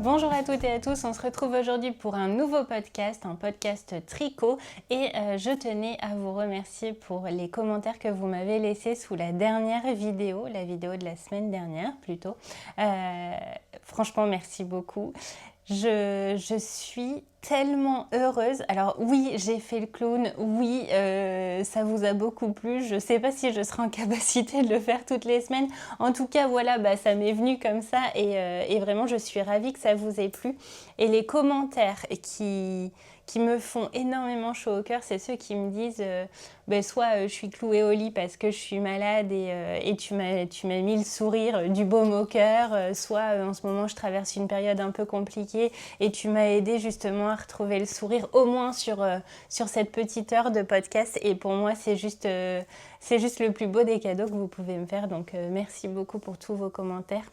Bonjour à toutes et à tous, on se retrouve aujourd'hui pour un nouveau podcast, un podcast tricot et je tenais à vous remercier pour les commentaires que vous m'avez laissés sous la dernière vidéo, la vidéo de la semaine dernière plutôt. Franchement, merci beaucoup. Je suis tellement heureuse. Alors oui, j'ai fait le clown, oui, ça vous a beaucoup plu. Je ne sais pas si je serai en capacité de le faire toutes les semaines. En tout cas, voilà, ça m'est venu comme ça et vraiment, je suis ravie que ça vous ait plu. Et les commentaires qui me font énormément chaud au cœur, c'est ceux qui me disent soit je suis clouée au lit parce que je suis malade et tu m'as mis le sourire, du baume au cœur, soit en ce moment je traverse une période un peu compliquée et tu m'as aidé justement à retrouver le sourire au moins sur cette petite heure de podcast et pour moi c'est juste le plus beau des cadeaux que vous pouvez me faire, donc merci beaucoup pour tous vos commentaires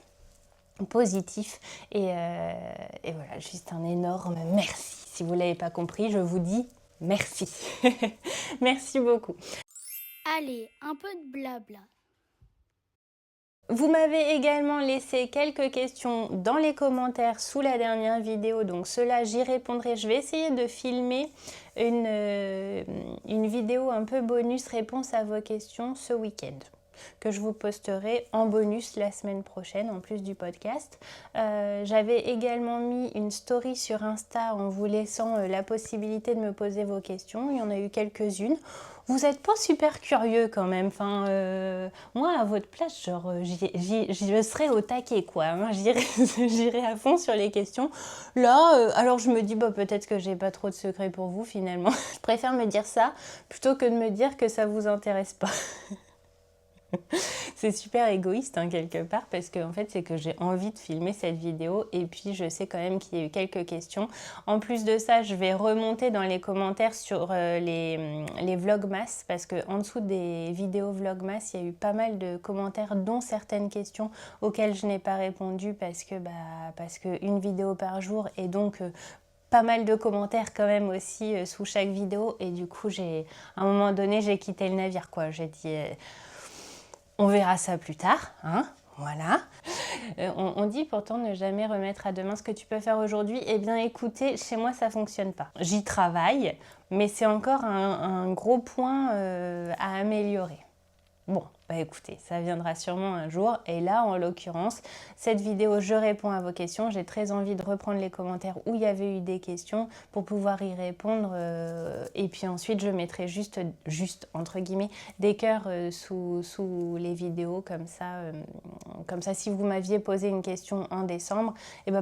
positif et voilà, juste un énorme merci. Si vous ne l'avez pas compris, je vous dis merci. Merci beaucoup. Allez, un peu de blabla. Vous m'avez également laissé quelques questions dans les commentaires sous la dernière vidéo, donc cela j'y répondrai. Je vais essayer de filmer une vidéo un peu bonus réponse à vos questions ce week-end, que je vous posterai en bonus la semaine prochaine en plus du podcast. J'avais également mis une story sur Insta en vous laissant la possibilité de me poser vos questions. Il y en a eu quelques-unes. Vous n'êtes pas super curieux quand même. Enfin, moi, à votre place, genre, je serais au taquet, quoi. Hein. J'irais à fond sur les questions. Là, alors je me dis, peut-être que j'ai pas trop de secrets pour vous, finalement. Je préfère me dire ça plutôt que de me dire que ça vous intéresse pas. C'est super égoïste quelque part parce que en fait c'est que j'ai envie de filmer cette vidéo et puis je sais quand même qu'il y a eu quelques questions. En plus de ça, je vais remonter dans les commentaires sur les vlogmas parce que en dessous des vidéos vlogmas, il y a eu pas mal de commentaires dont certaines questions auxquelles je n'ai pas répondu parce que une vidéo par jour et donc pas mal de commentaires quand même aussi sous chaque vidéo et du coup à un moment donné j'ai quitté le navire quoi. J'ai dit on verra ça plus tard, hein, voilà. On dit pourtant ne jamais remettre à demain ce que tu peux faire aujourd'hui. Eh bien écoutez, chez moi ça fonctionne pas. J'y travaille, mais c'est encore un gros point à améliorer. Bon, écoutez, ça viendra sûrement un jour. Et là, en l'occurrence, cette vidéo, je réponds à vos questions. J'ai très envie de reprendre les commentaires où il y avait eu des questions pour pouvoir y répondre. Et puis ensuite, je mettrai juste entre guillemets, des cœurs sous les vidéos. Comme ça, si vous m'aviez posé une question en décembre,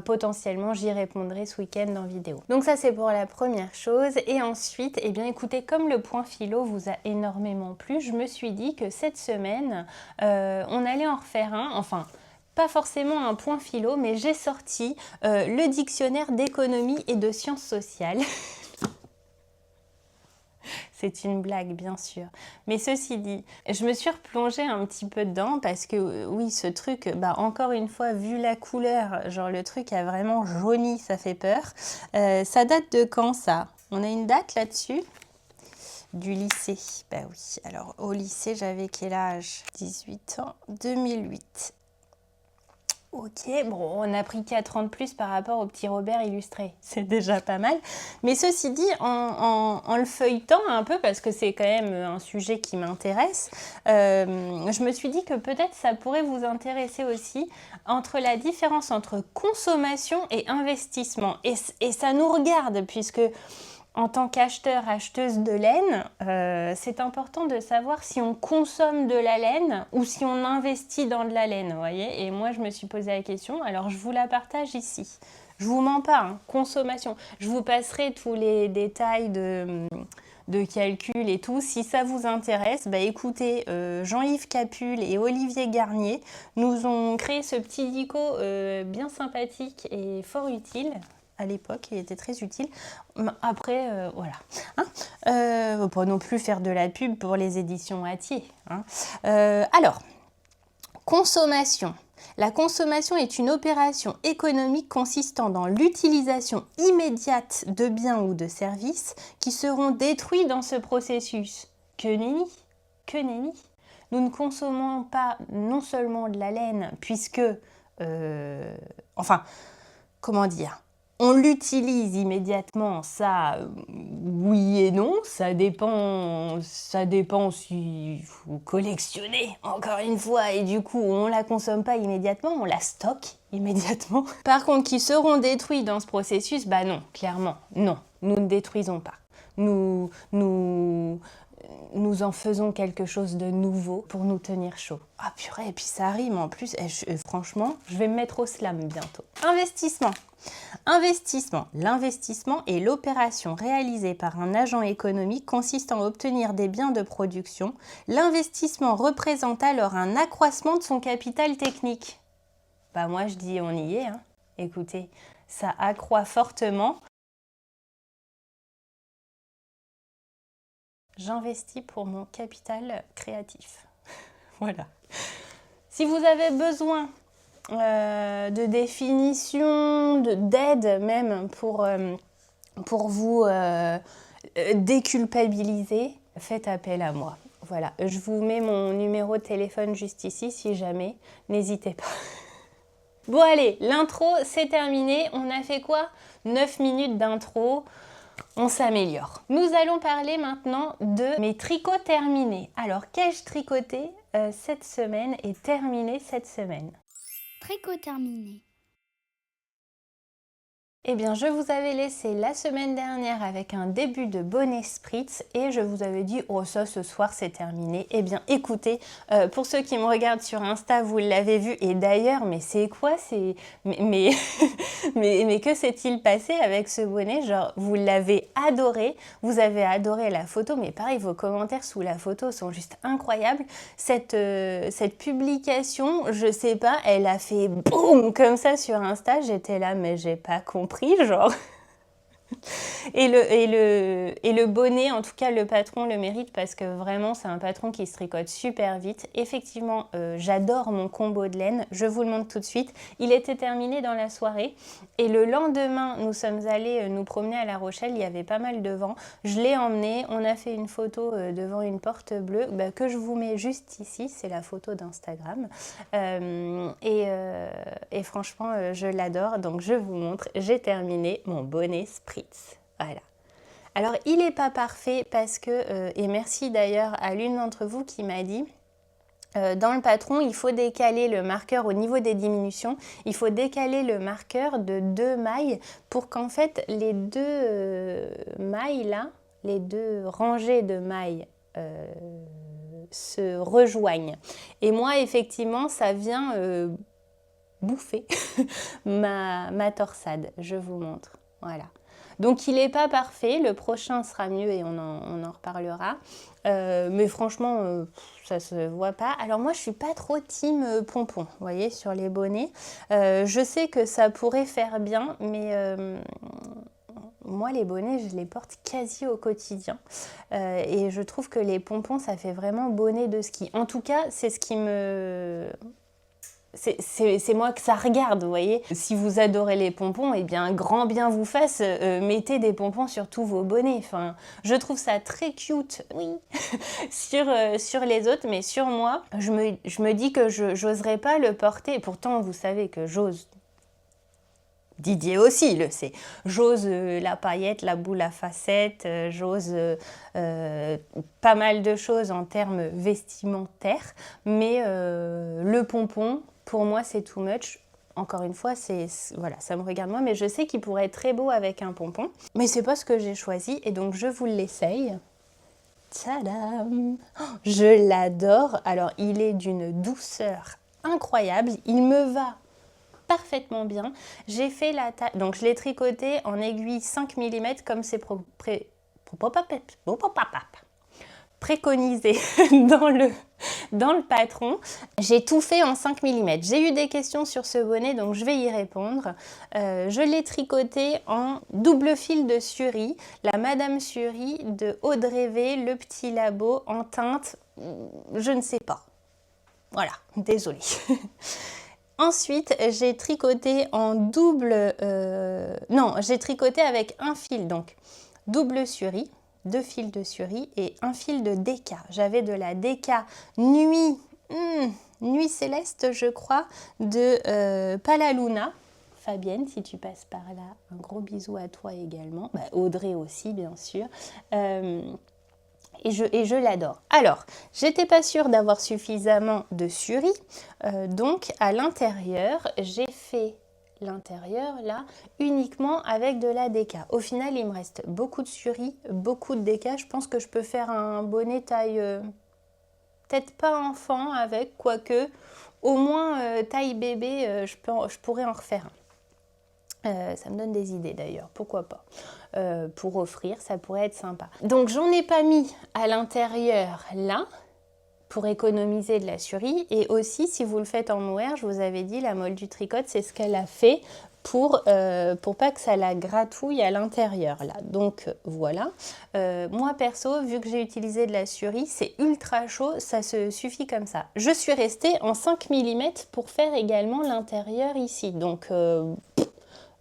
potentiellement, j'y répondrai ce week-end en vidéo. Donc ça, c'est pour la première chose. Et ensuite, écoutez, comme le point philo vous a énormément plu, je me suis dit que cette semaine, on allait en refaire un, enfin, pas forcément un point philo, mais j'ai sorti le dictionnaire d'économie et de sciences sociales. C'est une blague, bien sûr. Mais ceci dit, je me suis replongée un petit peu dedans parce que oui, ce truc, encore une fois, vu la couleur, genre le truc a vraiment jauni, ça fait peur. Ça date de quand ça? On a une date là-dessus? Du lycée. Oui, alors au lycée, j'avais quel âge? 18 ans, 2008. Ok, bon, on a pris 4 ans de plus par rapport au petit Robert illustré. C'est déjà pas mal. Mais ceci dit, en le feuilletant un peu, parce que c'est quand même un sujet qui m'intéresse, je me suis dit que peut-être ça pourrait vous intéresser aussi entre la différence entre consommation et investissement. Et ça nous regarde, puisque en tant qu'acheteur, acheteuse de laine, c'est important de savoir si on consomme de la laine ou si on investit dans de la laine, vous voyez. Et moi, je me suis posé la question, alors je vous la partage ici. Je vous mens pas, hein, consommation. Je vous passerai tous les détails de calcul et tout. Si ça vous intéresse, écoutez, Jean-Yves Capul et Olivier Garnier nous ont créé ce petit dico bien sympathique et fort utile. À l'époque, il était très utile. Après, voilà. Hein, pas non plus faire de la pub pour les éditions Hatier. Hein. Alors, consommation. La consommation est une opération économique consistant dans l'utilisation immédiate de biens ou de services qui seront détruits dans ce processus. Que nenni, que nenni. Nous ne consommons pas non seulement de la laine, puisque... comment dire, on l'utilise immédiatement, ça, oui et non, ça dépend si vous collectionnez, encore une fois, et du coup, on la consomme pas immédiatement, on la stocke immédiatement. Par contre, qui seront détruits dans ce processus, bah non, clairement, non, nous ne détruisons pas. Nous en faisons quelque chose de nouveau pour nous tenir chaud. Ah purée, et puis ça rime en plus, franchement, je vais me mettre au slam bientôt. Investissement. Investissement. L'investissement est l'opération réalisée par un agent économique consistant à obtenir des biens de production. L'investissement représente alors un accroissement de son capital technique. Bah moi je dis on y est, hein. Écoutez, ça accroît fortement. J'investis pour mon capital créatif. Voilà. Si vous avez besoin de définition, d'aide même pour vous déculpabiliser, faites appel à moi. Voilà, je vous mets mon numéro de téléphone juste ici si jamais, n'hésitez pas. Bon allez, l'intro c'est terminé, on a fait quoi? 9 minutes d'intro. On s'améliore. Nous allons parler maintenant de mes tricots terminés. Alors, qu'ai-je tricoté cette semaine et terminé cette semaine? Tricot terminé. Eh bien, je vous avais laissé la semaine dernière avec un début de bonnet spritz et je vous avais dit, oh ça, ce soir, c'est terminé. Eh bien, écoutez, pour ceux qui me regardent sur Insta, vous l'avez vu. Et d'ailleurs, mais c'est quoi? Mais que s'est-il passé avec ce bonnet? Genre, vous l'avez adoré, vous avez adoré la photo, mais pareil, vos commentaires sous la photo sont juste incroyables. Cette publication, je sais pas, elle a fait boum comme ça sur Insta. J'étais là, mais j'ai pas compris. Genre. Et le bonnet, en tout cas le patron le mérite parce que vraiment c'est un patron qui se tricote super vite. Effectivement, j'adore mon combo de laine, je vous le montre tout de suite. Il était terminé dans la soirée et le lendemain nous sommes allés nous promener à La Rochelle, il y avait pas mal de vent. Je l'ai emmené, on a fait une photo devant une porte bleue que je vous mets juste ici, c'est la photo d'Instagram. Et franchement je l'adore, donc je vous montre, j'ai terminé mon bonnet spritz. Voilà. Alors, il n'est pas parfait parce que, et merci d'ailleurs à l'une d'entre vous qui m'a dit, dans le patron, il faut décaler le marqueur au niveau des diminutions, il faut décaler le marqueur de 2 mailles pour qu'en fait, les 2 mailles là, les 2 rangées de mailles se rejoignent. Et moi, effectivement, ça vient bouffer ma torsade. Je vous montre. Voilà. Donc il n'est pas parfait, le prochain sera mieux et on en reparlera. Mais franchement, ça se voit pas. Alors moi, je suis pas trop team pompon, vous voyez, sur les bonnets. Je sais que ça pourrait faire bien, mais moi, les bonnets, je les porte quasi au quotidien. Et je trouve que les pompons, ça fait vraiment bonnet de ski. En tout cas, c'est ce qui me... C'est moi que ça regarde, vous voyez. Si vous adorez les pompons, eh bien, grand bien vous fasse, mettez des pompons sur tous vos bonnets. Enfin, je trouve ça très cute, oui, sur les autres, mais sur moi, je me dis que je n'oserais pas le porter. Pourtant, vous savez que j'ose. Didier aussi le sait. J'ose la paillette, la boule à facettes, j'ose pas mal de choses en termes vestimentaires, mais le pompon, pour moi, c'est too much. Encore une fois, voilà, ça me regarde moi, mais je sais qu'il pourrait être très beau avec un pompon. Mais c'est pas ce que j'ai choisi, et donc je vous l'essaye. Tadam! Oh, je l'adore. Alors, il est d'une douceur incroyable. Il me va parfaitement bien. J'ai fait la taille, donc je l'ai tricoté en aiguille 5 mm comme c'est préconisé dans le patron. J'ai tout fait en 5 mm. J'ai eu des questions sur ce bonnet, donc je vais y répondre. Je l'ai tricoté en double fil de Suri, la Madame Suri de Audrey V, le petit labo en teinte, je ne sais pas. Voilà, désolée. Ensuite, j'ai tricoté en double... non, j'ai tricoté avec un fil, donc double Suri, 2 fils de Suri et un fil de Deka. J'avais de la Deka Nuit Céleste, je crois, de Palaluna. Fabienne, si tu passes par là, un gros bisou à toi également. Bah, Audrey aussi, bien sûr. Et je l'adore. Alors, j'étais pas sûre d'avoir suffisamment de suri, donc à l'intérieur, j'ai fait l'intérieur là uniquement avec de la déca. Au final, il me reste beaucoup de suri, beaucoup de déca. Je pense que je peux faire un bonnet taille, peut-être pas enfant avec, quoique, au moins taille bébé, je pourrais en refaire un. Ça me donne des idées d'ailleurs, pourquoi pas. Pour offrir, ça pourrait être sympa. Donc j'en ai pas mis à l'intérieur là, pour économiser de la suri. Et aussi, si vous le faites en mohair, je vous avais dit, la molle du tricote, c'est ce qu'elle a fait pour pas que ça la gratouille à l'intérieur là. Donc voilà. Moi perso, vu que j'ai utilisé de la suri, c'est ultra chaud, ça se suffit comme ça. Je suis restée en 5 mm pour faire également l'intérieur ici. Donc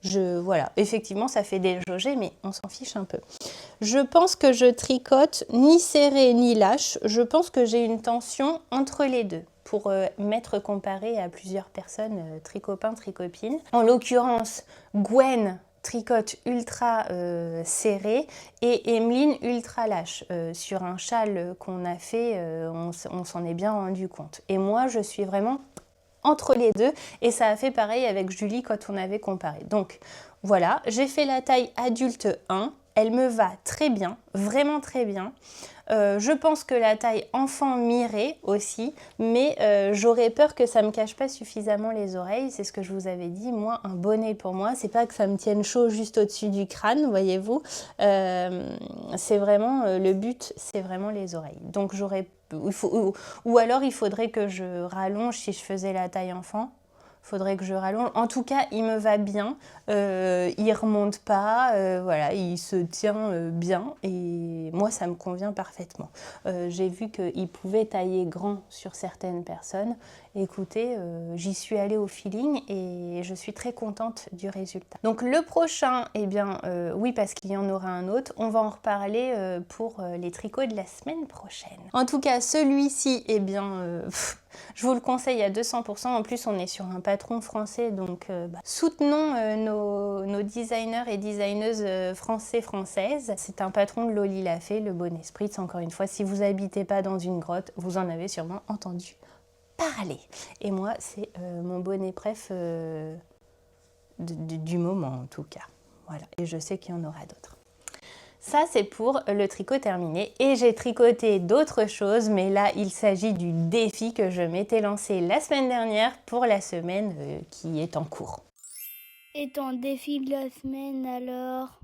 voilà, effectivement, ça fait des jaugés, mais on s'en fiche un peu. Je pense que je tricote ni serré ni lâche. Je pense que j'ai une tension entre les deux pour m'être comparée à plusieurs personnes, tricopains, tricopines. En l'occurrence, Gwen tricote ultra serré et Emeline ultra lâche. Sur un châle qu'on a fait, on s'en est bien rendu compte. Et moi, je suis vraiment entre les deux et ça a fait pareil avec Julie quand on avait comparé. Donc voilà, j'ai fait la taille adulte 1, elle me va très bien, vraiment très bien. Je pense que la taille enfant m'irait aussi, mais j'aurais peur que ça me cache pas suffisamment les oreilles. C'est ce que je vous avais dit. Moi, un bonnet pour moi, c'est pas que ça me tienne chaud juste au-dessus du crâne, voyez-vous. C'est vraiment le but, c'est vraiment les oreilles. Donc ou alors il faudrait que je rallonge si je faisais la taille enfant. Faudrait que je rallonge. En tout cas, il me va bien. Il remonte pas. Voilà, il se tient bien. Et moi, ça me convient parfaitement. J'ai vu qu'il pouvait tailler grand sur certaines personnes. Écoutez, j'y suis allée au feeling et je suis très contente du résultat. Donc le prochain, eh bien, oui, parce qu'il y en aura un autre. On va en reparler pour les tricots de la semaine prochaine. En tout cas, celui-ci, eh bien... je vous le conseille à 200%. En plus, on est sur un patron français, donc soutenons nos designers et designeuses françaises. C'est un patron de Loli Lafay, le Bonnet Spritz. Encore une fois, si vous n'habitez pas dans une grotte, vous en avez sûrement entendu parler. Et moi, c'est mon bonnet préf du moment, en tout cas. Voilà. Et je sais qu'il y en aura d'autres. Ça, c'est pour le tricot terminé. Et j'ai tricoté d'autres choses, mais là, il s'agit du défi que je m'étais lancé la semaine dernière pour la semaine qui est en cours. Et ton défi de la semaine alors?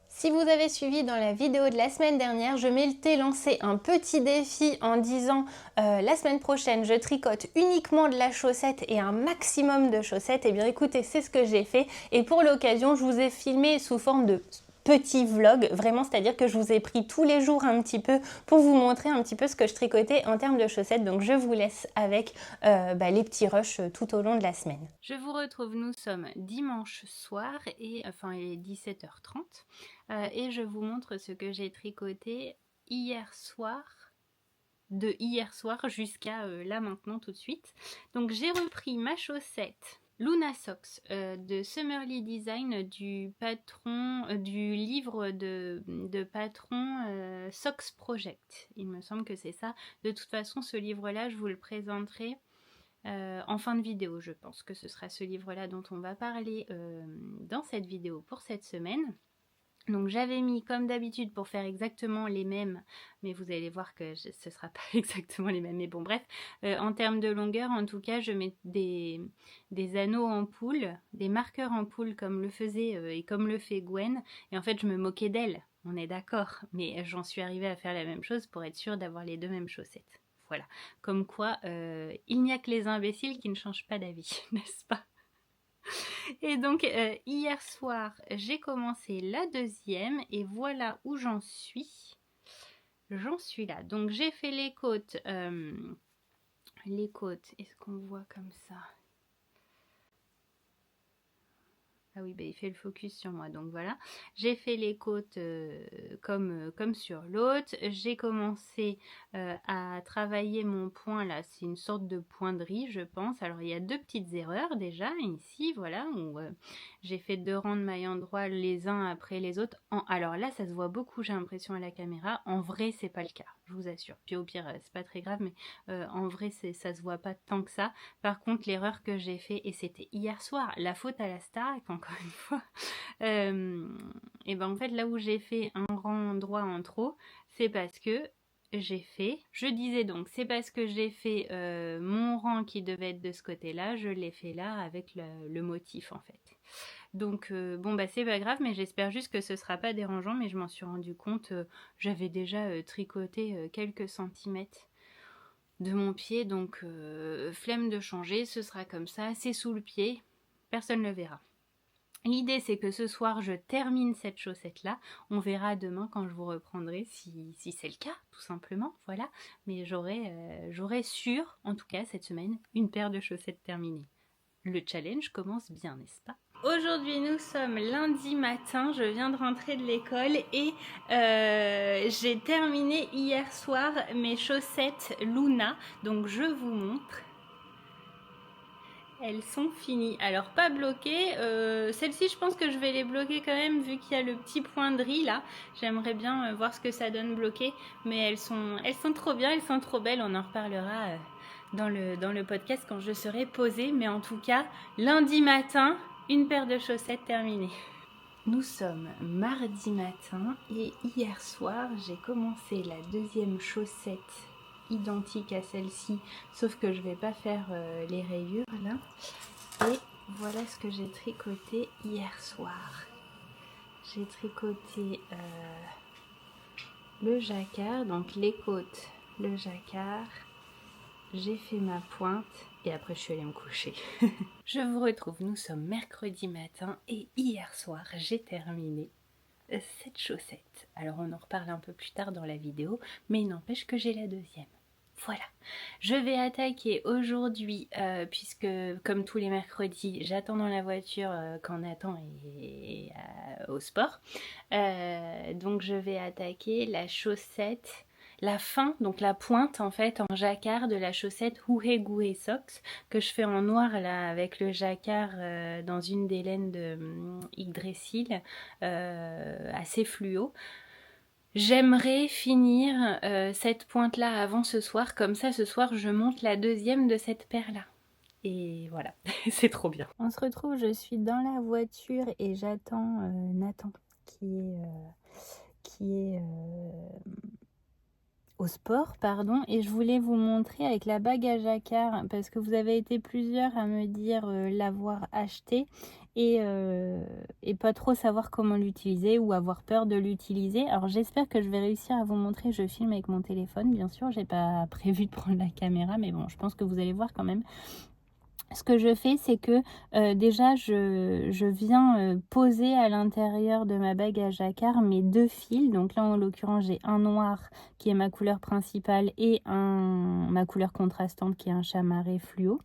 Si vous avez suivi dans la vidéo de la semaine dernière, je m'étais lancé un petit défi en disant la semaine prochaine, je tricote uniquement de la chaussette et un maximum de chaussettes. Et bien écoutez, c'est ce que j'ai fait. Et pour l'occasion, je vous ai filmé sous forme de petit vlog, vraiment, c'est-à-dire que je vous ai pris tous les jours un petit peu pour vous montrer un petit peu ce que je tricotais en termes de chaussettes. Donc je vous laisse avec les petits rushs tout au long de la semaine. Je vous retrouve, nous sommes dimanche soir et il est 17h30 et je vous montre ce que j'ai tricoté hier soir. De hier soir jusqu'à là maintenant tout de suite. Donc j'ai repris ma chaussette Luna Socks de Summerly Design du patron du livre de patron Socks Project. Il me semble que c'est ça. De toute façon, ce livre-là, je vous le présenterai en fin de vidéo. Je pense que ce sera ce livre-là dont on va parler dans cette vidéo pour cette semaine. Donc j'avais mis comme d'habitude pour faire exactement les mêmes, mais vous allez voir que ce ne sera pas exactement les mêmes, mais bon bref, en termes de longueur en tout cas je mets des anneaux en poule, des marqueurs en poule comme le faisait et comme le fait Gwen, et en fait je me moquais d'elle, on est d'accord, mais j'en suis arrivée à faire la même chose pour être sûre d'avoir les deux mêmes chaussettes. Voilà, comme quoi il n'y a que les imbéciles qui ne changent pas d'avis, n'est-ce pas? Et donc hier soir j'ai commencé la deuxième et voilà où j'en suis. J'en suis là. Donc j'ai fait les côtes. Est-ce qu'on voit comme ça? Ah oui, bah, il fait le focus sur moi, donc voilà. J'ai fait les côtes comme sur l'autre. J'ai commencé à travailler mon point là, c'est une sorte de pointerie, je pense. Alors il y a deux petites erreurs déjà ici, voilà, où j'ai fait 2 rangs de mailles endroits les uns après les autres. Alors là, ça se voit beaucoup, j'ai l'impression à la caméra. En vrai, c'est pas le cas, je vous assure. Puis au pire, c'est pas très grave, mais en vrai, ça se voit pas tant que ça. Par contre, l'erreur que j'ai fait, et c'était hier soir, la faute à la Starac, encore une fois, et ben en fait, là où j'ai fait un rang droit en trop, c'est parce que je disais donc, c'est parce que j'ai fait mon rang qui devait être de ce côté-là, je l'ai fait là avec le motif en fait. Donc bon bah c'est pas grave, mais j'espère juste que ce sera pas dérangeant, mais je m'en suis rendu compte, j'avais déjà tricoté quelques centimètres de mon pied, donc flemme de changer, ce sera comme ça, c'est sous le pied, personne ne le verra. L'idée c'est que ce soir je termine cette chaussette là, on verra demain quand je vous reprendrai si c'est le cas tout simplement, voilà, mais j'aurai sûr en tout cas cette semaine une paire de chaussettes terminées. Le challenge commence bien, n'est-ce pas? Aujourd'hui, nous sommes lundi matin, je viens de rentrer de l'école et j'ai terminé hier soir mes chaussettes Luna, donc je vous montre. Elles sont finies. Alors pas bloquées, celles-ci je pense que je vais les bloquer quand même vu qu'il y a le petit point de riz là. J'aimerais bien voir ce que ça donne bloqué, mais elles sont trop bien, elles sont trop belles, on en reparlera dans le podcast quand je serai posée, mais en tout cas, lundi matin, une paire de chaussettes terminée. Nous sommes mardi matin et hier soir, j'ai commencé la deuxième chaussette identique à celle-ci, sauf que je vais pas faire les rayures là. Et voilà ce que j'ai tricoté hier soir. J'ai tricoté le jacquard, donc les côtes, le jacquard. J'ai fait ma pointe et après je suis allée me coucher. Je vous retrouve, nous sommes mercredi matin et hier soir j'ai terminé cette chaussette. Alors on en reparle un peu plus tard dans la vidéo, mais il n'empêche que j'ai la deuxième. Voilà, je vais attaquer aujourd'hui, puisque comme tous les mercredis, j'attends dans la voiture quand Nathan est au sport. Donc je vais attaquer la chaussette, la fin, donc la pointe en fait en jacquard de la chaussette Houhe Gouhe Socks que je fais en noir là avec le jacquard dans une des laines de Yggdrasil assez fluo. J'aimerais finir cette pointe là avant ce soir, comme ça ce soir je monte la deuxième de cette paire là. Et voilà, c'est trop bien. On se retrouve, je suis dans la voiture et j'attends Nathan qui est au sport, pardon, et je voulais vous montrer avec la bague à jacquard parce que vous avez été plusieurs à me dire l'avoir acheté et pas trop savoir comment l'utiliser ou avoir peur de l'utiliser. Alors j'espère que je vais réussir à vous montrer. Je filme avec mon téléphone, bien sûr, j'ai pas prévu de prendre la caméra, mais bon, je pense que vous allez voir quand même. Ce que je fais, c'est que déjà, je viens poser à l'intérieur de ma bague à jacquard mes deux fils. Donc là, en l'occurrence, j'ai un noir qui est ma couleur principale et ma couleur contrastante qui est un chamarré fluo.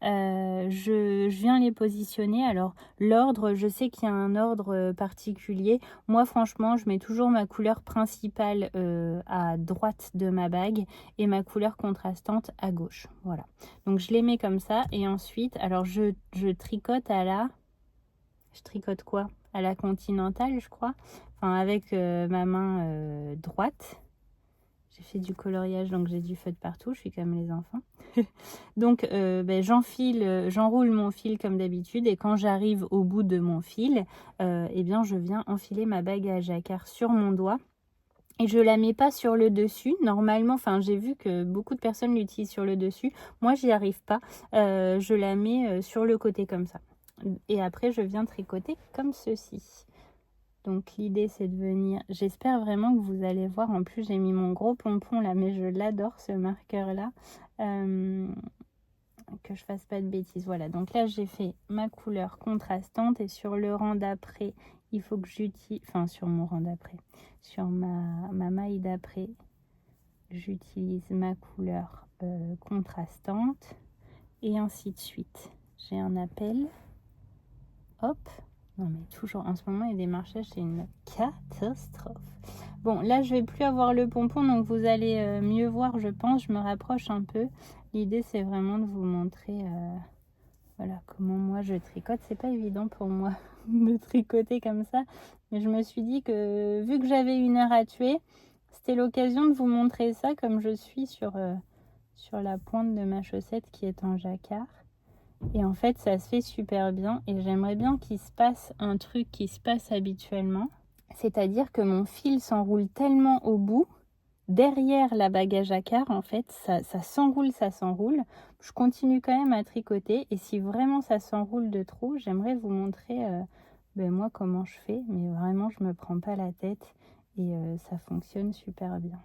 Je viens les positionner. Alors l'ordre, je sais qu'il y a un ordre particulier. Moi franchement, je mets toujours ma couleur principale à droite de ma bague et ma couleur contrastante à gauche. Voilà. Donc je les mets comme ça et ensuite, alors je tricote je tricote quoi? À la continentale, je crois. Enfin avec ma main droite. J'ai fait du coloriage, donc j'ai du feutre partout. Je suis comme les enfants. Donc, j'enroule mon fil comme d'habitude. Et quand j'arrive au bout de mon fil, eh bien, je viens enfiler ma bague à jacquard sur mon doigt. Et je la mets pas sur le dessus. Normalement, enfin, j'ai vu que beaucoup de personnes l'utilisent sur le dessus. Moi, j'y arrive pas. Je la mets sur le côté comme ça. Et après, je viens tricoter comme ceci. Donc l'idée c'est de venir, j'espère vraiment que vous allez voir, en plus j'ai mis mon gros pompon là, mais je l'adore ce marqueur là, que je fasse pas de bêtises. Voilà, donc là j'ai fait ma couleur contrastante et sur le rang d'après, il faut que j'utilise, enfin sur mon rang d'après, sur ma maille d'après, j'utilise ma couleur contrastante et ainsi de suite. J'ai un appel, hop. Non mais toujours, en ce moment, il y a des marchages, c'est une catastrophe. Bon, là, je vais plus avoir le pompon, donc vous allez mieux voir, je pense. Je me rapproche un peu. L'idée, c'est vraiment de vous montrer voilà, comment moi je tricote. C'est pas évident pour moi de tricoter comme ça. Mais je me suis dit que vu que j'avais 1 heure à tuer, c'était l'occasion de vous montrer ça comme je suis sur la pointe de ma chaussette qui est en jacquard. Et en fait, ça se fait super bien. Et j'aimerais bien qu'il se passe un truc qui se passe habituellement. C'est-à-dire que mon fil s'enroule tellement au bout, derrière la bague à jacquard, en fait, ça s'enroule, ça s'enroule. Je continue quand même à tricoter. Et si vraiment ça s'enroule de trop, j'aimerais vous montrer moi comment je fais. Mais vraiment, je me prends pas la tête. Et ça fonctionne super bien.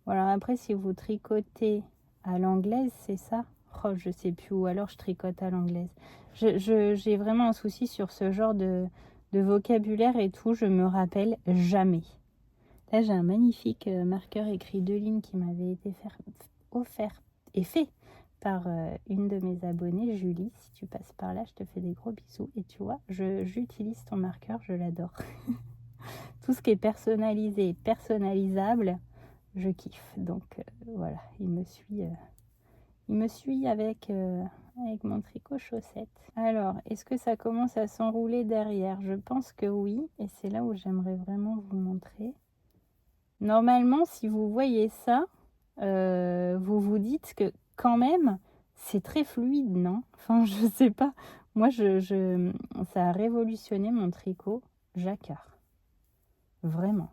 Voilà, après, si vous tricotez à l'anglaise, c'est ça? Oh, je sais plus, ou alors je tricote à l'anglaise. J'ai vraiment un souci sur ce genre de vocabulaire et tout, je me rappelle jamais. Là, j'ai un magnifique marqueur écrit 2 lignes qui m'avait été offert et fait par une de mes abonnées, Julie. Si tu passes par là, je te fais des gros bisous. Et tu vois, j'utilise ton marqueur, je l'adore. Tout ce qui est personnalisé et personnalisable, je kiffe. Donc voilà, il me suit avec mon tricot chaussette. Alors, est-ce que ça commence à s'enrouler derrière? Je pense que oui, et c'est là où j'aimerais vraiment vous montrer. Normalement, si vous voyez ça, vous vous dites que quand même, c'est très fluide, non? Enfin, je sais pas. Moi, ça a révolutionné mon tricot jacquard. Vraiment.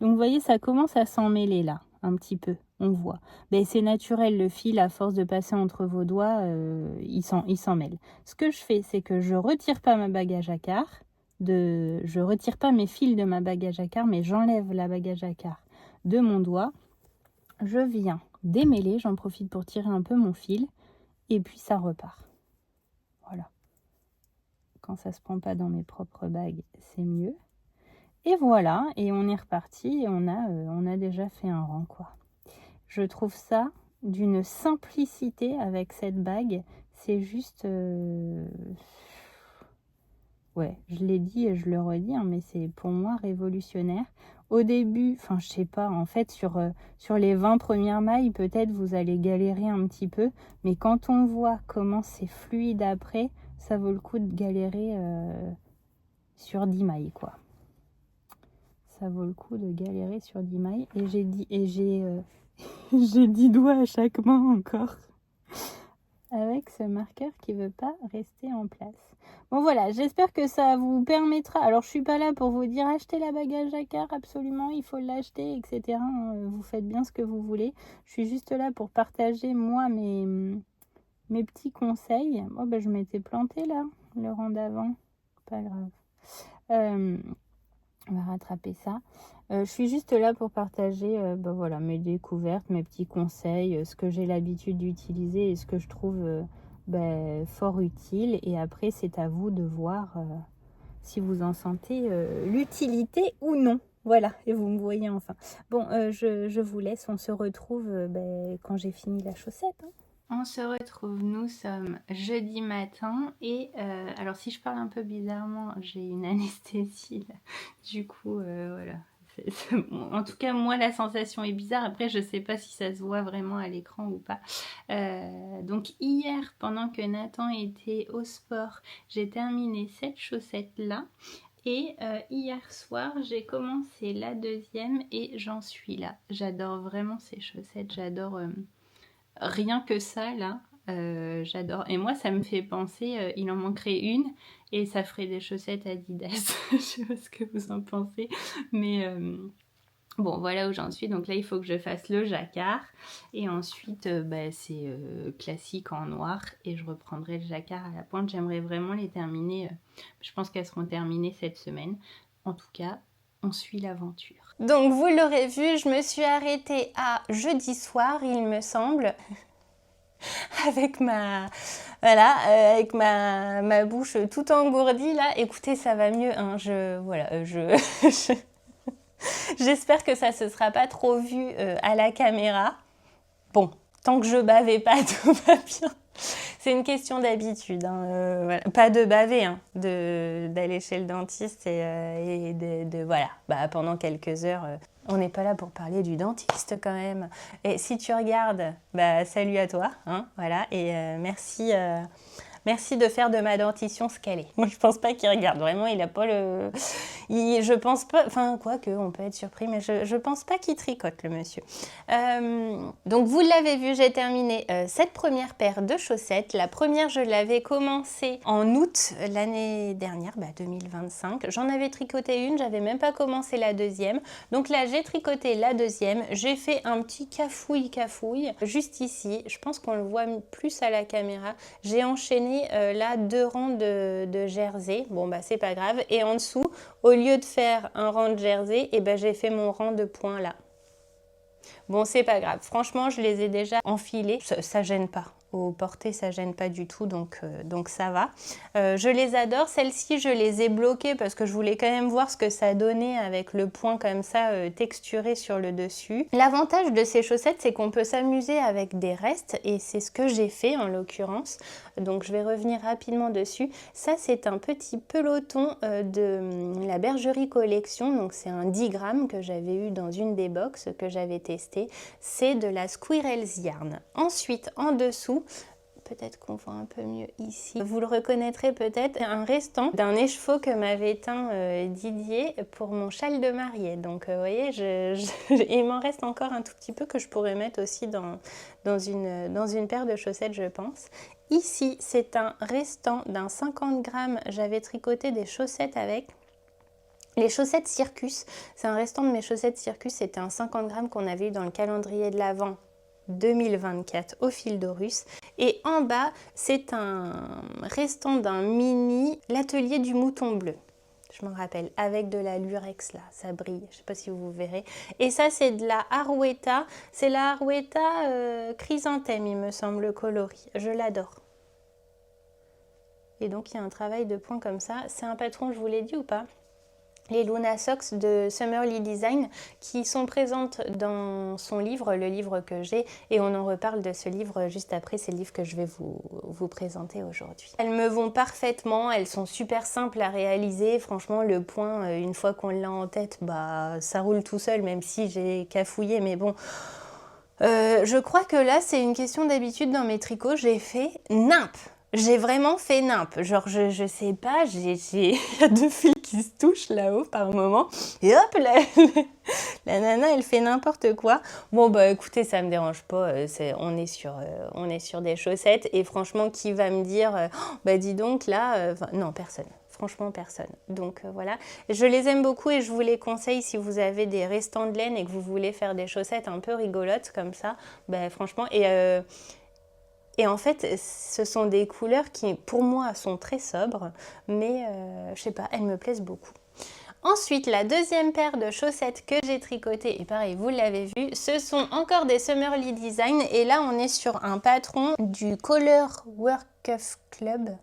Donc, vous voyez, ça commence à s'emmêler là, un petit peu. On voit. Ben, c'est naturel, le fil, à force de passer entre vos doigts, il s'en mêle. Ce que je fais, c'est que je retire pas ma bague à jacquard. Je retire pas mes fils de ma bague à jacquard, mais j'enlève la bague à jacquard de mon doigt. Je viens démêler, j'en profite pour tirer un peu mon fil, et puis ça repart. Voilà. Quand ça se prend pas dans mes propres bagues, c'est mieux. Et voilà, et on est reparti, et on a déjà fait un rang, quoi. Je trouve ça d'une simplicité avec cette bague. C'est juste... ouais, je l'ai dit et je le redis, hein, mais c'est pour moi révolutionnaire. Au début, enfin je sais pas, en fait sur les 20 premières mailles, peut-être vous allez galérer un petit peu. Mais quand on voit comment c'est fluide après, ça vaut le coup de galérer sur 10 mailles, quoi. Ça vaut le coup de galérer sur 10 mailles. Et j'ai 10 doigts à chaque main encore. Avec ce marqueur qui veut pas rester en place. Bon voilà, j'espère que ça vous permettra. Alors je suis pas là pour vous dire achetez la bague à jacquard, absolument, il faut l'acheter, etc. Vous faites bien ce que vous voulez. Je suis juste là pour partager moi mes petits conseils. Oh ben je m'étais plantée là, le rang d'avant. Pas grave. On va rattraper ça. Je suis juste là pour partager voilà, mes découvertes, mes petits conseils, ce que j'ai l'habitude d'utiliser et ce que je trouve fort utile. Et après, c'est à vous de voir si vous en sentez l'utilité ou non. Voilà, et vous me voyez enfin. Bon, je vous laisse. On se retrouve quand j'ai fini la chaussette. Hein. On se retrouve, nous sommes jeudi matin et alors si je parle un peu bizarrement, j'ai une anesthésie là. Du coup voilà. En tout cas moi la sensation est bizarre, après je sais pas si ça se voit vraiment à l'écran ou pas. Donc hier pendant que Nathan était au sport, j'ai terminé cette chaussette là. Et hier soir, j'ai commencé la deuxième et j'en suis là. J'adore vraiment ces chaussettes, j'adore... rien que ça là, j'adore. Et moi ça me fait penser, il en manquerait une et ça ferait des chaussettes Adidas. Je sais pas ce que vous en pensez, mais bon voilà où j'en suis. Donc là il faut que je fasse le jacquard et ensuite c'est classique en noir et je reprendrai le jacquard à la pointe. J'aimerais vraiment les terminer, je pense qu'elles seront terminées cette semaine. En tout cas on suit l'aventure. Donc vous l'aurez vu, je me suis arrêtée à jeudi soir, il me semble, avec ma bouche tout engourdie là. Écoutez, ça va mieux, hein. J'espère que ça se sera pas trop vu à la caméra. bon, tant que je bavais pas, tout va bien. C'est une question d'habitude, hein, voilà. Pas de baver, hein, d'aller chez le dentiste et voilà, bah, pendant quelques heures. On n'est pas là pour parler du dentiste quand même. Et si tu regardes, bah, salut à toi, hein, voilà, et merci. Merci de faire de ma dentition ce qu'elle est. Moi, je pense pas qu'il regarde. Vraiment, il a pas le... je pense pas... Enfin, quoique, on peut être surpris, mais je pense pas qu'il tricote, le monsieur. Donc, vous l'avez vu, j'ai terminé cette première paire de chaussettes. La première, je l'avais commencée en août l'année dernière, 2025. J'en avais tricoté une, j'avais même pas commencé la deuxième. Donc là, j'ai tricoté la deuxième. J'ai fait un petit cafouille juste ici. Je pense qu'on le voit plus à la caméra. J'ai enchaîné là 2 rangs de jersey, bon bah c'est pas grave, et en dessous, au lieu de faire un rang de jersey, et ben j'ai fait mon rang de points là. Bon, c'est pas grave, franchement je les ai déjà enfilés, ça gêne pas. Au porté, ça gêne pas du tout, donc ça va. Je les adore. Celles-ci, je les ai bloquées parce que je voulais quand même voir ce que ça donnait avec le point comme ça texturé sur le dessus. L'avantage de ces chaussettes, c'est qu'on peut s'amuser avec des restes et c'est ce que j'ai fait en l'occurrence. Donc je vais revenir rapidement dessus. Ça, c'est un petit peloton de la Bergerie Collection. Donc c'est un 10 grammes que j'avais eu dans une des box que j'avais testé. C'est de la Squirrel's Yarn. Ensuite, en dessous, peut-être qu'on voit un peu mieux ici. Vous le reconnaîtrez peut-être, un restant d'un écheveau que m'avait teint Didier pour mon châle de mariée. Donc vous voyez, il m'en reste encore un tout petit peu que je pourrais mettre aussi dans une paire de chaussettes, je pense. Ici, c'est un restant d'un 50 grammes. J'avais tricoté des chaussettes avec. Les chaussettes Circus, c'est un restant de mes chaussettes Circus, c'était un 50 grammes qu'on avait eu dans le calendrier de l'Avent 2024 au fil d'Horus. Et en bas, c'est un restant d'un mini, l'atelier du mouton bleu. Je m'en rappelle, avec de la lurex là, ça brille, je ne sais pas si vous verrez. Et ça, c'est de la Harwetta, c'est la Harwetta chrysanthème, il me semble, le coloris. Je l'adore. Et donc, il y a un travail de point comme ça. C'est un patron, je vous l'ai dit ou pas ? Les Luna Socks de Summerly Design qui sont présentes dans son livre, le livre que j'ai, et on en reparle de ce livre juste après, c'est le livre que je vais vous présenter aujourd'hui. Elles me vont parfaitement, elles sont super simples à réaliser, franchement le point, une fois qu'on l'a en tête, bah ça roule tout seul, même si j'ai cafouillé, mais bon... je crois que là c'est une question d'habitude dans mes tricots, j'ai fait nimp. J'ai vraiment fait nimp, genre je sais pas, il y a 2 fils qui se touchent là-haut par moment, et hop, la nana elle fait n'importe quoi. Bon bah écoutez, ça me dérange pas, on est sur des chaussettes, et franchement qui va me dire, oh, bah dis donc là, non personne. Franchement, personne. Donc voilà, je les aime beaucoup et je vous les conseille si vous avez des restants de laine et que vous voulez faire des chaussettes un peu rigolotes comme ça, bah franchement, et en fait, ce sont des couleurs qui, pour moi, sont très sobres, mais je sais pas, elles me plaisent beaucoup. Ensuite, la deuxième paire de chaussettes que j'ai tricotées, et pareil, vous l'avez vu, ce sont encore des Summerly Design, et là, on est sur un patron du Color Work-Off Club,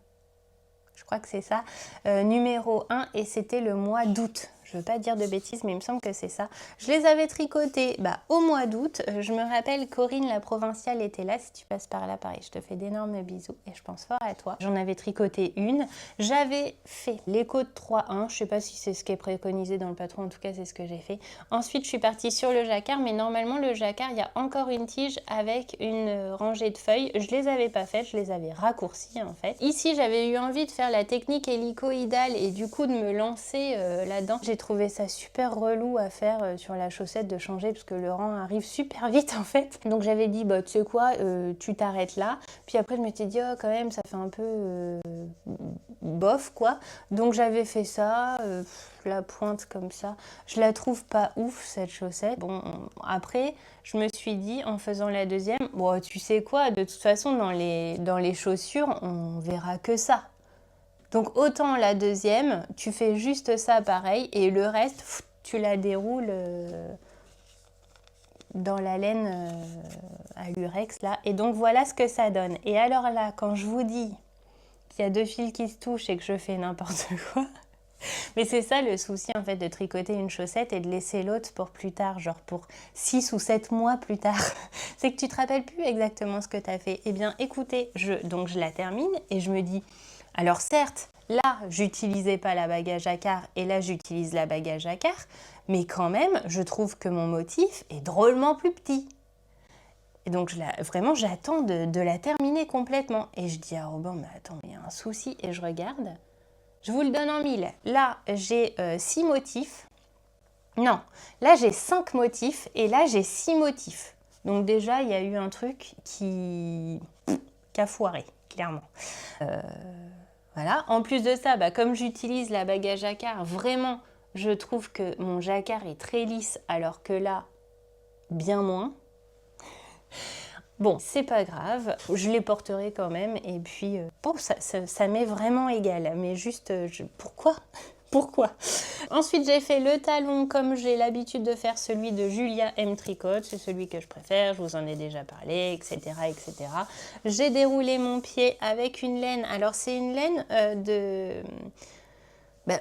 je crois que c'est ça, numéro 1, et c'était le mois d'août. Je ne veux pas dire de bêtises, mais il me semble que c'est ça. Je les avais tricotées au mois d'août. Je me rappelle, Corinne, la provinciale, était là. Si tu passes par là, pareil, je te fais d'énormes bisous et je pense fort à toi. J'en avais tricoté une. J'avais fait l'écho de 3-1. Je ne sais pas si c'est ce qui est préconisé dans le patron. En tout cas, c'est ce que j'ai fait. Ensuite, je suis partie sur le jacquard. Mais normalement, le jacquard, il y a encore une tige avec une rangée de feuilles. Je ne les avais pas faites. Je les avais raccourcies, en fait. Ici, j'avais eu envie de faire la technique hélicoïdale et du coup, de me lancer là-dedans. J'ai trouvé ça super relou à faire sur la chaussette de changer parce que le rang arrive super vite en fait. Donc j'avais dit bah tu sais quoi, tu t'arrêtes là. Puis après je m'étais dit oh quand même ça fait un peu bof quoi. Donc j'avais fait ça, la pointe comme ça. Je la trouve pas ouf cette chaussette. Bon après je me suis dit en faisant la deuxième, bon tu sais quoi, de toute façon dans les chaussures on verra que ça. Donc autant la deuxième, tu fais juste ça pareil et le reste, tu la déroules dans la laine à lurex là. Et donc voilà ce que ça donne. Et alors là, quand je vous dis qu'il y a 2 fils qui se touchent et que je fais n'importe quoi, mais c'est ça le souci en fait de tricoter une chaussette et de laisser l'autre pour plus tard, genre pour 6 ou 7 mois plus tard. c'est que tu te rappelles plus exactement ce que tu as fait. Eh bien, écoutez, donc je la termine et je me dis, alors certes, là, j'utilisais pas la bague à jacquard et là, j'utilise la bague à jacquard, mais quand même, je trouve que mon motif est drôlement plus petit. Et donc, vraiment, j'attends de la terminer complètement. Et je dis à Robin, mais attends, il y a un souci. Et je regarde, je vous le donne en mille. Là, j'ai 6 motifs. Non, là, j'ai 5 motifs et là, j'ai 6 motifs. Donc déjà, il y a eu un truc qui a foiré, clairement. Voilà. En plus de ça, comme j'utilise la bague à jacquard, vraiment, je trouve que mon jacquard est très lisse, alors que là, bien moins. Bon, c'est pas grave, je les porterai quand même, et puis, bon, ça m'est vraiment égal, mais juste, pourquoi ? Pourquoi ? Ensuite, j'ai fait le talon comme j'ai l'habitude de faire, celui de Julia M. Tricot, c'est celui que je préfère, je vous en ai déjà parlé, etc. etc. J'ai déroulé mon pied avec une laine, alors c'est une laine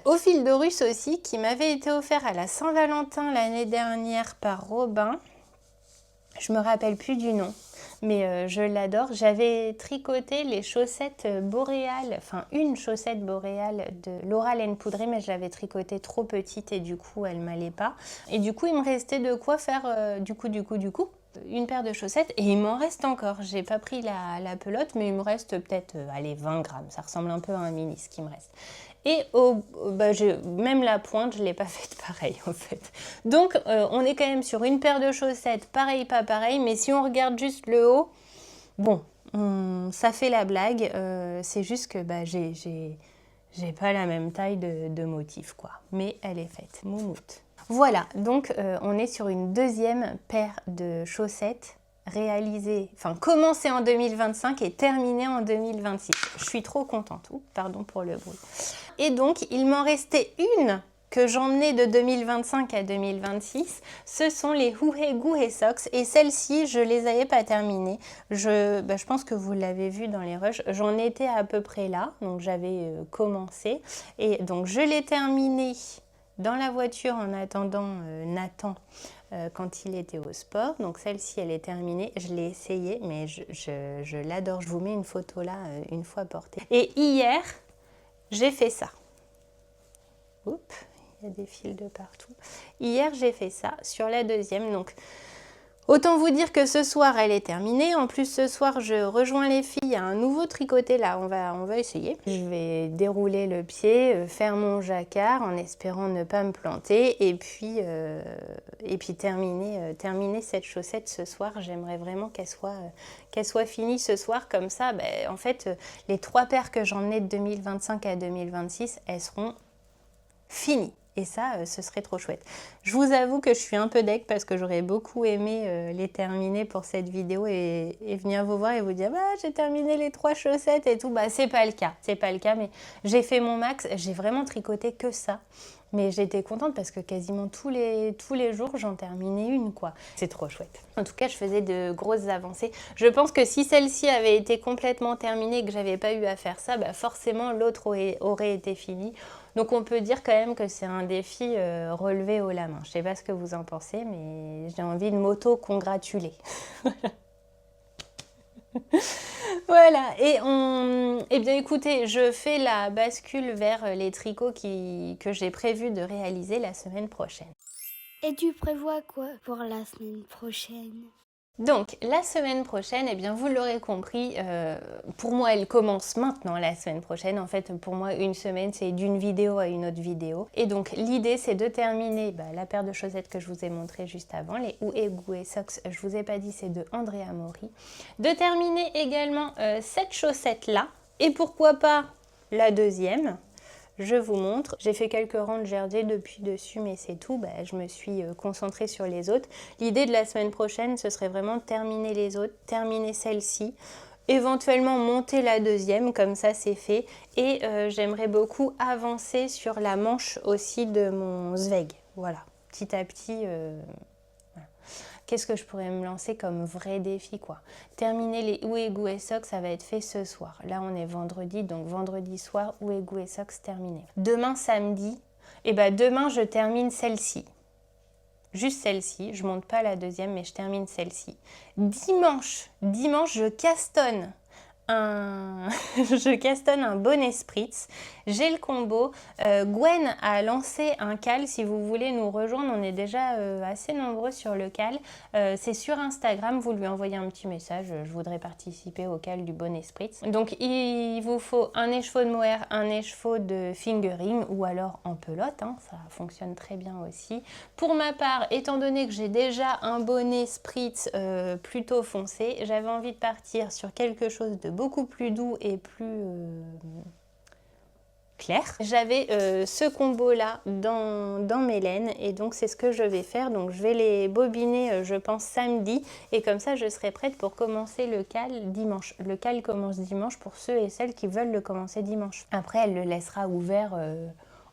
au fil de russe aussi, qui m'avait été offert à la Saint-Valentin l'année dernière par Robin. Je me rappelle plus du nom, mais je l'adore. J'avais tricoté les chaussettes boréales, enfin une chaussette boréale de Laura Laine Poudrée, mais je l'avais tricotée trop petite et du coup elle m'allait pas. Et du coup il me restait de quoi faire du coup une paire de chaussettes et il m'en reste encore. J'ai pas pris la pelote, mais il me reste peut-être 20 grammes. Ça ressemble un peu à un mini ce qui me reste. Et même la pointe, je ne l'ai pas faite pareil en fait. Donc on est quand même sur une paire de chaussettes, pareil, pas pareil, mais si on regarde juste le haut, bon, ça fait la blague, c'est juste que j'ai pas la même taille de motif quoi, mais elle est faite, moumoute. Voilà, donc on est sur une deuxième paire de chaussettes réalisée, enfin commencée en 2025 et terminée en 2026. Je suis trop contente, pardon pour le bruit. Et donc, il m'en restait une que j'emmenais de 2025 à 2026. Ce sont les Huhe Socks et celles-ci, je les avais pas terminées. Je pense que vous l'avez vu dans les rushs. J'en étais à peu près là, donc j'avais commencé. Et donc, je l'ai terminée dans la voiture en attendant Nathan quand il était au sport. Donc celle-ci, elle est terminée. Je l'ai essayée, mais je l'adore. Je vous mets une photo là, une fois portée. Et hier, j'ai fait ça. Oups, il y a des fils de partout. Hier, j'ai fait ça sur la deuxième. Donc, autant vous dire que ce soir, elle est terminée. En plus, ce soir, je rejoins les filles à un nouveau tricoté. Là, on va essayer. Je vais dérouler le pied, faire mon jacquard en espérant ne pas me planter. Et puis terminer cette chaussette ce soir. J'aimerais vraiment qu'elle soit finie ce soir. Comme ça, en fait, les 3 paires que j'emmenais de 2025 à 2026, elles seront finies. Et ça, ce serait trop chouette. Je vous avoue que je suis un peu deg parce que j'aurais beaucoup aimé les terminer pour cette vidéo et venir vous voir et vous dire j'ai terminé les 3 chaussettes et tout. C'est pas le cas. C'est pas le cas, mais j'ai fait mon max. J'ai vraiment tricoté que ça. Mais j'étais contente parce que quasiment tous les jours, j'en terminais une, quoi. C'est trop chouette. En tout cas, je faisais de grosses avancées. Je pense que si celle-ci avait été complètement terminée et que j'avais pas eu à faire ça, forcément, l'autre aurait été finie. Donc, on peut dire quand même que c'est un défi relevé haut la main. Je sais pas ce que vous en pensez, mais j'ai envie de m'auto-congratuler. Voilà, et bien écoutez, je fais la bascule vers les tricots que j'ai prévu de réaliser la semaine prochaine. Et tu prévois quoi pour la semaine prochaine ? Donc, la semaine prochaine, eh bien, vous l'aurez compris, pour moi, elle commence maintenant, la semaine prochaine. En fait, pour moi, une semaine, c'est d'une vidéo à une autre vidéo. Et donc, l'idée, c'est de terminer la paire de chaussettes que je vous ai montré juste avant, les Huhe Socks, je vous ai pas dit, c'est de Andrea Mori. De terminer également cette chaussette-là, et pourquoi pas la deuxième. Je vous montre, j'ai fait quelques rangs de jersey depuis dessus, mais c'est tout. Je me suis concentrée sur les autres. L'idée de la semaine prochaine, ce serait vraiment de terminer les autres, terminer celle-ci, éventuellement monter la deuxième, comme ça c'est fait. Et j'aimerais beaucoup avancer sur la manche aussi de mon Zweig. Voilà, petit à petit... Qu'est-ce que je pourrais me lancer comme vrai défi, quoi. Terminer les Huhe Socks, ça va être fait ce soir. Là, on est vendredi, donc vendredi soir, Huhe Socks terminé. Demain, samedi, demain, je termine celle-ci. juste celle-ci. Je monte pas la deuxième, mais je termine celle-ci. Dimanche, je castonne je castonne un bonnet spritz. J'ai le combo. Gwen a lancé un cal. Si vous voulez nous rejoindre, on est déjà assez nombreux sur le cal. C'est sur Instagram. Vous lui envoyez un petit message. Je voudrais participer au cal du bonnet spritz. Donc il vous faut un écheveau de mohair, un écheveau de fingering ou alors en pelote. Hein, ça fonctionne très bien aussi. Pour ma part, étant donné que j'ai déjà un bonnet spritz plutôt foncé, j'avais envie de partir sur quelque chose de beaucoup plus doux et plus clair. J'avais ce combo là dans mes laines et donc c'est ce que je vais faire. Donc je vais les bobiner je pense samedi et comme ça je serai prête pour commencer le cal dimanche. Le cal commence dimanche pour ceux et celles qui veulent le commencer dimanche. Après elle le laissera ouvert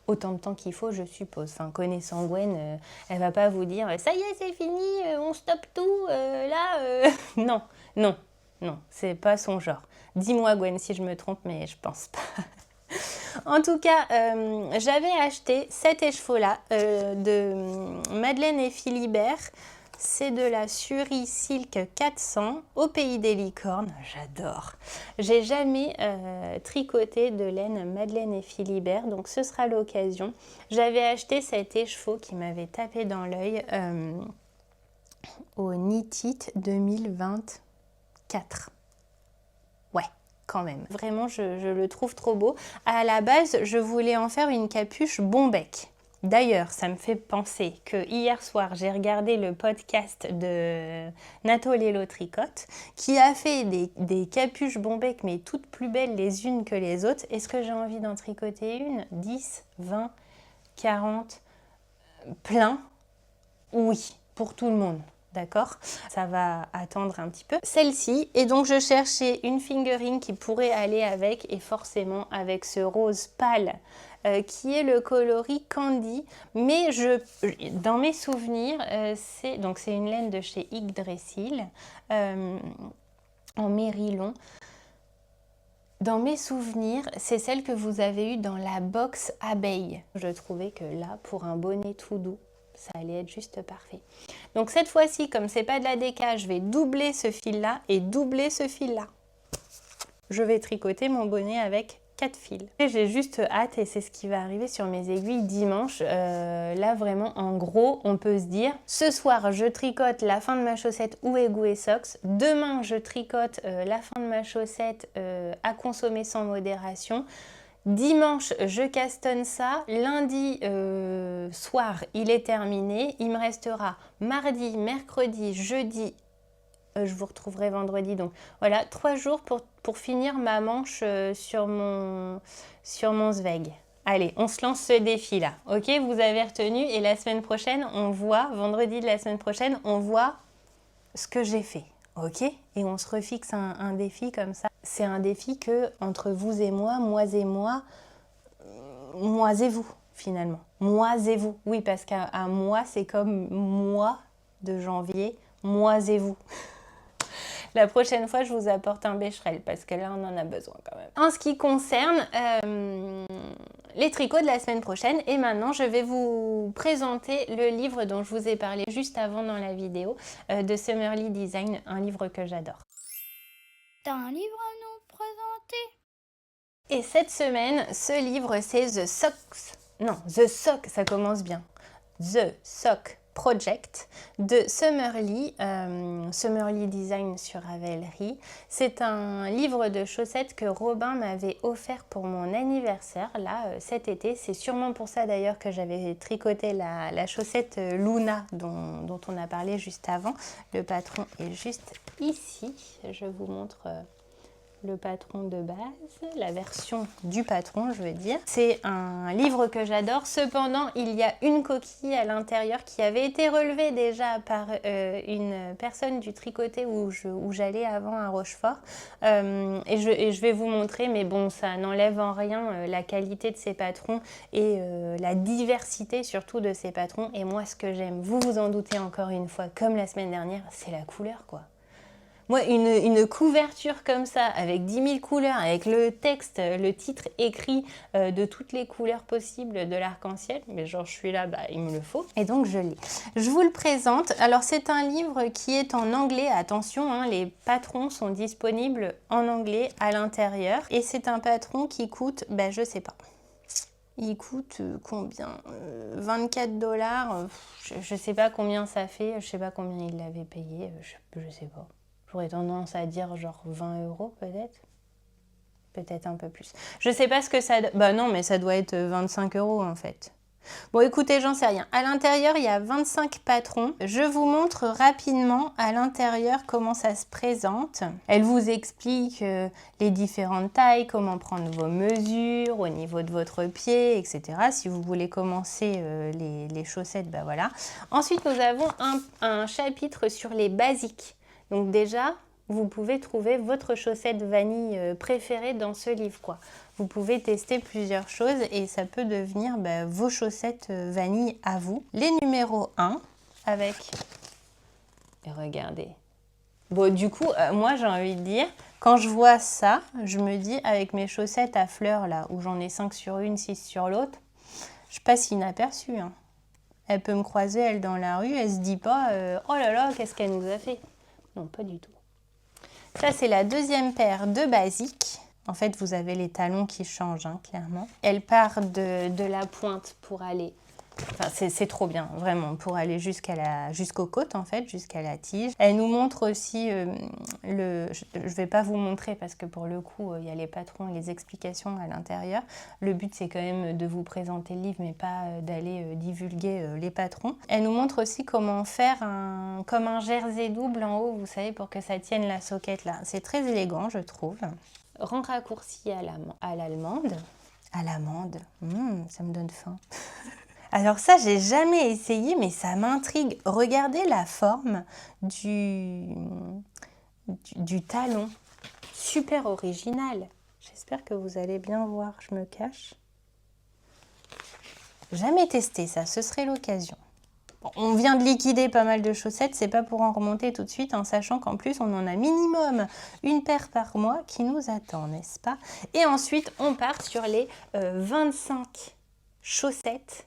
autant de temps qu'il faut, je suppose. Enfin, connaissant Gwen, elle va pas vous dire « ça y est, c'est fini, on stoppe tout, là... » Non, non, non, c'est pas son genre. Dis-moi Gwen si je me trompe, mais je pense pas. En tout cas, j'avais acheté cet écheveau-là de Madeleine et Philibert. C'est de la Suri Silk 400 au pays des licornes. J'adore. J'ai jamais tricoté de laine Madeleine et Philibert, donc ce sera l'occasion. J'avais acheté cet écheveau qui m'avait tapé dans l'œil au Knit It 2024. Ouais. Quand même. Vraiment, je le trouve trop beau. À la base, je voulais en faire une capuche bon bec. D'ailleurs, ça me fait penser que hier soir, j'ai regardé le podcast de Nathalie Tricotte qui a fait des capuches bon bec, mais toutes plus belles les unes que les autres. Est-ce que j'ai envie d'en tricoter une? 10, 20, 40, plein? Oui, pour tout le monde. D'accord? Ça va attendre un petit peu. Celle-ci, et donc je cherchais une fingering qui pourrait aller avec, et forcément avec ce rose pâle qui est le coloris Candy. Mais dans mes souvenirs, c'est une laine de chez Yggdrasil en mérillon. Dans mes souvenirs, c'est celle que vous avez eue dans la box abeille. Je trouvais que là, pour un bonnet tout doux, ça allait être juste parfait. Donc cette fois-ci, comme c'est pas de la déca, je vais doubler ce fil-là et doubler ce fil-là. Je vais tricoter mon bonnet avec 4 fils. Et j'ai juste hâte, et c'est ce qui va arriver sur mes aiguilles dimanche. Là vraiment, en gros, on peut se dire, ce soir, je tricote la fin de ma chaussette Ouégou et Socks. Demain, je tricote la fin de ma chaussette à consommer sans modération. Dimanche, je castonne ça. Lundi soir, il est terminé. Il me restera mardi, mercredi, jeudi. Je vous retrouverai vendredi. Donc voilà, 3 jours pour finir ma manche sur mon Zweig. Allez, on se lance ce défi-là. Ok, vous avez retenu. Et la semaine prochaine, on voit, vendredi de la semaine prochaine, on voit ce que j'ai fait. Ok? Et on se refixe un défi comme ça. C'est un défi que, entre vous et moi et moi et vous, finalement. Moi et vous. Oui, parce qu'à moi, c'est comme mois de janvier, moi et vous. La prochaine fois, je vous apporte un bécherel parce que là, on en a besoin quand même. En ce qui concerne les tricots de la semaine prochaine, et maintenant, je vais vous présenter le livre dont je vous ai parlé juste avant dans la vidéo de Summerly Design, un livre que j'adore. T'as un livre à nous présenter? Et cette semaine, ce livre, c'est The Sock, ça commence bien. The Sock Project de Summerly, Summerly Design sur Ravelry. C'est un livre de chaussettes que Robin m'avait offert pour mon anniversaire, là, cet été. C'est sûrement pour ça d'ailleurs que j'avais tricoté la chaussette Luna dont on a parlé juste avant. Le patron est juste ici. Je vous montre le patron de base, la version du patron, je veux dire. C'est un livre que j'adore. Cependant, il y a une coquille à l'intérieur qui avait été relevée déjà par une personne du tricoté où j'allais avant à Rochefort. Et je vais vous montrer, mais bon, ça n'enlève en rien la qualité de ces patrons et la diversité surtout de ces patrons. Et moi, ce que j'aime, vous vous en doutez encore une fois, comme la semaine dernière, c'est la couleur, quoi. Moi, une couverture comme ça, avec 10 000 couleurs, avec le texte, le titre écrit de toutes les couleurs possibles de l'arc-en-ciel, mais genre je suis là, bah, il me le faut. Et donc je lis. Je vous le présente. Alors c'est un livre qui est en anglais. Attention, hein, les patrons sont disponibles en anglais à l'intérieur. Et c'est un patron qui coûte, bah, je sais pas. Il coûte combien 24 $. Je sais pas combien ça fait. Je sais pas combien il l'avait payé. Je sais pas. J'aurais tendance à dire genre 20 € peut-être. Peut-être un peu plus. Je sais pas ce que ça... Bah non, mais ça doit être 25 € en fait. Bon, écoutez, j'en sais rien. À l'intérieur, il y a 25 patrons. Je vous montre rapidement à l'intérieur comment ça se présente. Elle vous explique les différentes tailles, comment prendre vos mesures au niveau de votre pied, etc. Si vous voulez commencer les chaussettes, bah voilà. Ensuite, nous avons un chapitre sur les basiques. Donc déjà, vous pouvez trouver votre chaussette vanille préférée dans ce livre, quoi. Vous pouvez tester plusieurs choses et ça peut devenir vos chaussettes vanille à vous. Les numéros 1 avec... Et regardez. Bon, du coup, moi j'ai envie de dire, quand je vois ça, je me dis avec mes chaussettes à fleurs là, où j'en ai 5 sur une, 6 sur l'autre, je passe inaperçue. Hein. Elle peut me croiser, elle, dans la rue, elle se dit pas oh là là, qu'est-ce qu'elle nous a fait? Non, pas du tout. Ça, c'est la deuxième paire de basiques. En fait, vous avez les talons qui changent, hein, clairement. Elle part de la pointe pour aller... Enfin, c'est trop bien, vraiment, pour aller jusqu'aux côtes, en fait, jusqu'à la tige. Elle nous montre aussi Je vais pas vous montrer parce que pour le coup, il y a les patrons et les explications à l'intérieur. Le but, c'est quand même de vous présenter le livre, mais pas d'aller divulguer les patrons. Elle nous montre aussi comment faire comme un jersey double en haut, vous savez, pour que ça tienne la soquette là. C'est très élégant, je trouve. Rang raccourci à l'allemande. À l'amande, ça me donne faim. Alors ça, j'ai jamais essayé, mais ça m'intrigue. Regardez la forme du talon. Super original. J'espère que vous allez bien voir. Je me cache. Jamais testé ça, ce serait l'occasion. Bon, on vient de liquider pas mal de chaussettes, c'est pas pour en remonter tout de suite, en sachant qu'en plus on en a minimum une paire par mois qui nous attend, n'est-ce pas? Et ensuite, on part sur les 25 chaussettes,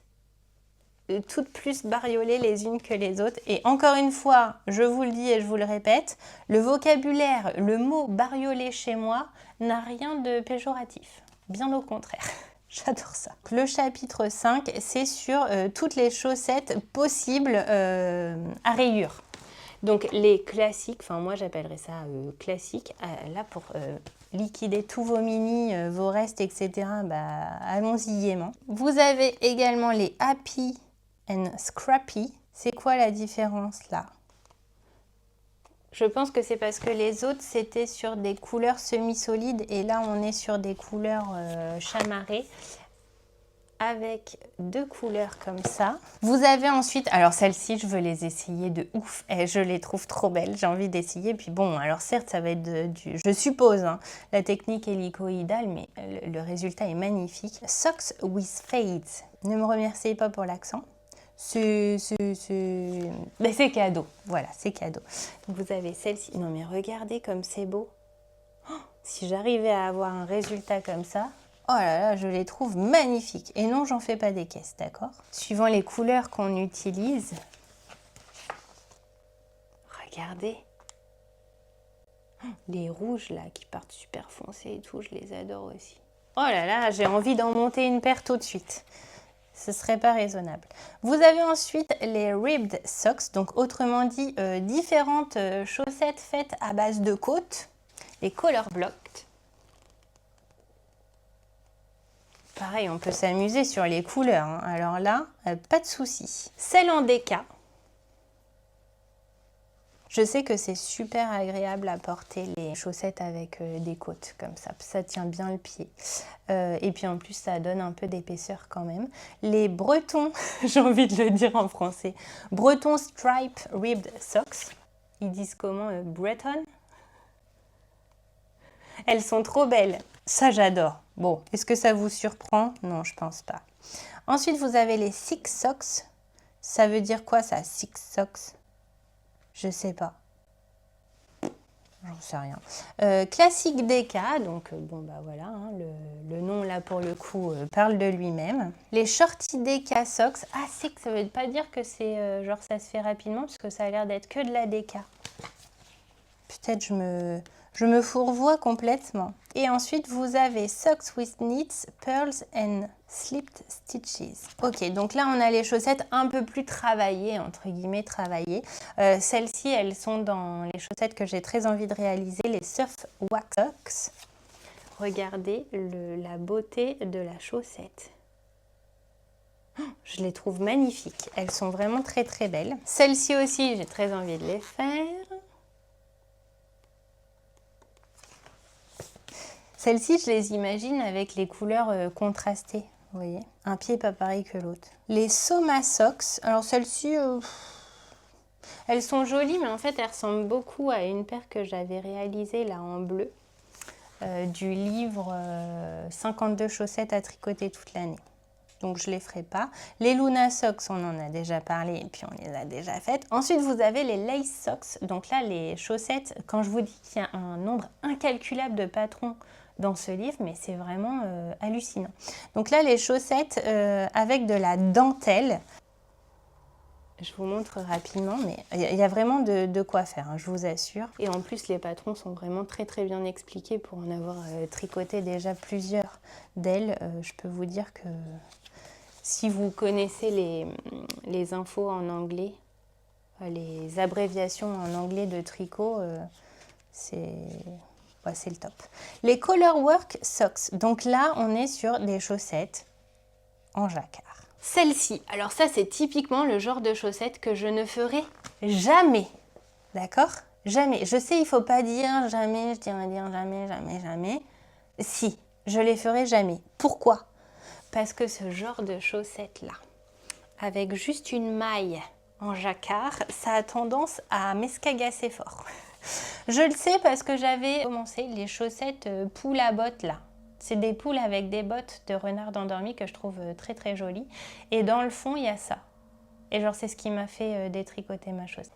toutes plus bariolées les unes que les autres. Et encore une fois, je vous le dis et je vous le répète, le vocabulaire, le mot bariolé chez moi n'a rien de péjoratif, bien au contraire. J'adore ça. Le chapitre 5, c'est sur toutes les chaussettes possibles à rayures. Donc les classiques, enfin moi j'appellerais ça classique, là pour liquider tous vos mini, vos restes, etc. Bah, allons-y gaiement. Vous avez également les Happy and Scrappy. C'est quoi la différence là? Je pense que c'est parce que les autres, c'était sur des couleurs semi-solides et là, on est sur des couleurs chamarrées avec deux couleurs comme ça. Vous avez ensuite, alors celles-ci, je veux les essayer de ouf et je les trouve trop belles. J'ai envie d'essayer. Puis bon, alors certes, ça va être je suppose, hein, la technique hélicoïdale, mais le résultat est magnifique. Socks with Fades. Ne me remerciez pas pour l'accent. Mais c'est cadeau, voilà, c'est cadeau. Vous avez celle-ci, non mais regardez comme c'est beau. Oh, si j'arrivais à avoir un résultat comme ça, oh là là, je les trouve magnifiques. Et non, j'en fais pas des caisses, d'accord? Suivant les couleurs qu'on utilise, regardez. Les rouges là, qui partent super foncés et tout, je les adore aussi. Oh là là, j'ai envie d'en monter une paire tout de suite. Ce serait pas raisonnable. Vous avez ensuite les ribbed socks, donc autrement dit différentes chaussettes faites à base de côtes, les color blocked. Pareil, on peut s'amuser sur les couleurs, hein. Alors là, pas de souci. Celle en déca. Je sais que c'est super agréable à porter les chaussettes avec des côtes comme ça tient bien le pied. Et puis en plus, ça donne un peu d'épaisseur quand même. Les Bretons, j'ai envie de le dire en français, Breton Stripe Ribbed Socks. Ils disent comment Breton? Elles sont trop belles. Ça, j'adore. Bon, est-ce que ça vous surprend? Non, je pense pas. Ensuite, vous avez les Six Socks. Ça veut dire quoi ça, Six Socks? Je sais pas. J'en sais rien. Classique Deka, donc bon bah voilà, hein, le nom là pour le coup parle de lui-même. Les shorty Deka socks, ah c'est que ça veut pas dire que c'est genre ça se fait rapidement parce que ça a l'air d'être que de la Deka. Peut-être je me fourvoie complètement. Et ensuite, vous avez Socks with Knits, Pearls and Slipped Stitches. Ok, donc là, on a les chaussettes un peu plus travaillées, entre guillemets, travaillées. Celles-ci, elles sont dans les chaussettes que j'ai très envie de réaliser, les Surf Wax Socks. Regardez la beauté de la chaussette. Je les trouve magnifiques. Elles sont vraiment très très belles. Celles-ci aussi, j'ai très envie de les faire. Celles-ci, je les imagine avec les couleurs contrastées, vous voyez. Un pied pas pareil que l'autre. Les Soma Socks, alors celles-ci, elles sont jolies, mais en fait, elles ressemblent beaucoup à une paire que j'avais réalisée là en bleu, du livre 52 chaussettes à tricoter toute l'année. Donc je ne les ferai pas. Les Luna Socks, on en a déjà parlé et puis on les a déjà faites. Ensuite, vous avez les Lace Socks. Donc là, les chaussettes, quand je vous dis qu'il y a un nombre incalculable de patrons dans ce livre, mais c'est vraiment hallucinant. Donc là, les chaussettes avec de la dentelle. Je vous montre rapidement, mais il y a vraiment de quoi faire, hein, je vous assure. Et en plus, les patrons sont vraiment très très bien expliqués pour en avoir tricoté déjà plusieurs d'elles. Je peux vous dire que si vous connaissez les infos en anglais, les abréviations en anglais de tricot, c'est le top. Les Colorwork Socks. Donc là, on est sur des chaussettes en jacquard. Celle-ci, alors ça c'est typiquement le genre de chaussettes que je ne ferai jamais, d'accord? Jamais. Je sais, il ne faut pas dire jamais, je dirais dire jamais, jamais, jamais. Si, je les ferai jamais. Pourquoi? Parce que ce genre de chaussettes-là, avec juste une maille en jacquard, ça a tendance à m'escagasser fort. Je le sais parce que j'avais commencé les chaussettes poule à bottes là. C'est des poules avec des bottes de renard endormi que je trouve très très jolies. Et dans le fond, il y a ça. Et genre, c'est ce qui m'a fait détricoter ma chaussette.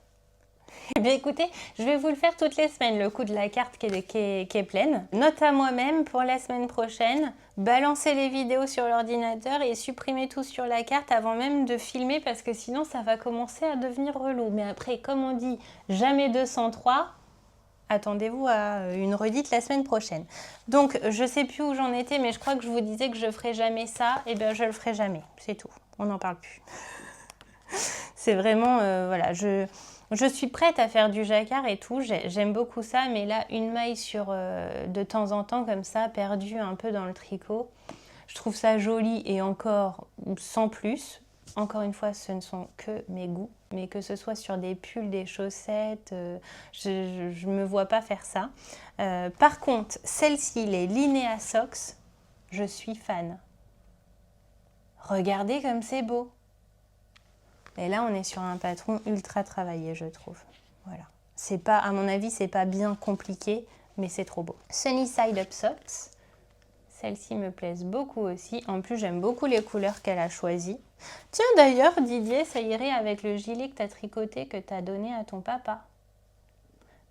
Eh bien écoutez, je vais vous le faire toutes les semaines, le coup de la carte qui est pleine. Note à moi-même pour la semaine prochaine, balancez les vidéos sur l'ordinateur et supprimez tout sur la carte avant même de filmer parce que sinon ça va commencer à devenir relou. Mais après, comme on dit, jamais 203, attendez-vous à une redite la semaine prochaine. Donc, je ne sais plus où j'en étais, mais je crois que je vous disais que je ne ferai jamais ça. Et bien, je ne le ferai jamais. C'est tout. On n'en parle plus. C'est vraiment, voilà, je suis prête à faire du jacquard et tout. J'aime beaucoup ça, mais là, une maille sur de temps en temps, comme ça, perdue un peu dans le tricot. Je trouve ça joli et encore sans plus. Encore une fois, ce ne sont que mes goûts, mais que ce soit sur des pulls, des chaussettes, je ne me vois pas faire ça. Par contre, celle-ci, les Linéa Socks, je suis fan. Regardez comme c'est beau. Et là, on est sur un patron ultra travaillé, je trouve. Voilà. C'est pas, à mon avis, c'est pas bien compliqué, mais c'est trop beau. Sunny Side Up Socks. Celles-ci me plaisent beaucoup aussi. En plus, j'aime beaucoup les couleurs qu'elle a choisies. Tiens, d'ailleurs, Didier, ça irait avec le gilet que tu as tricoté, que tu as donné à ton papa.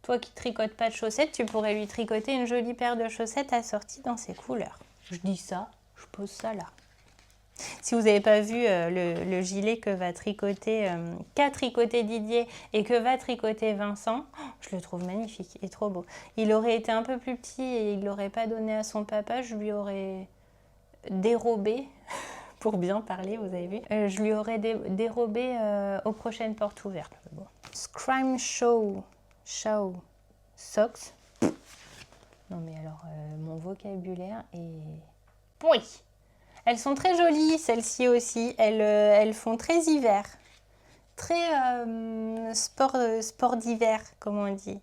Toi qui tricotes pas de chaussettes, tu pourrais lui tricoter une jolie paire de chaussettes assorties dans ces couleurs. Je dis ça, je pose ça là. Si vous n'avez pas vu le gilet que va tricoter, qu'a tricoté Didier et que va tricoter Vincent, je le trouve magnifique et trop beau. Il aurait été un peu plus petit et il ne l'aurait pas donné à son papa, je lui aurais dérobé, pour bien parler, vous avez vu, je lui aurais dérobé aux prochaines portes ouvertes. Bon. Scrim Show Socks. Non mais alors, mon vocabulaire est pourri. Elles sont très jolies, celles-ci aussi. Elles font très hiver. Très sport d'hiver, comme on dit.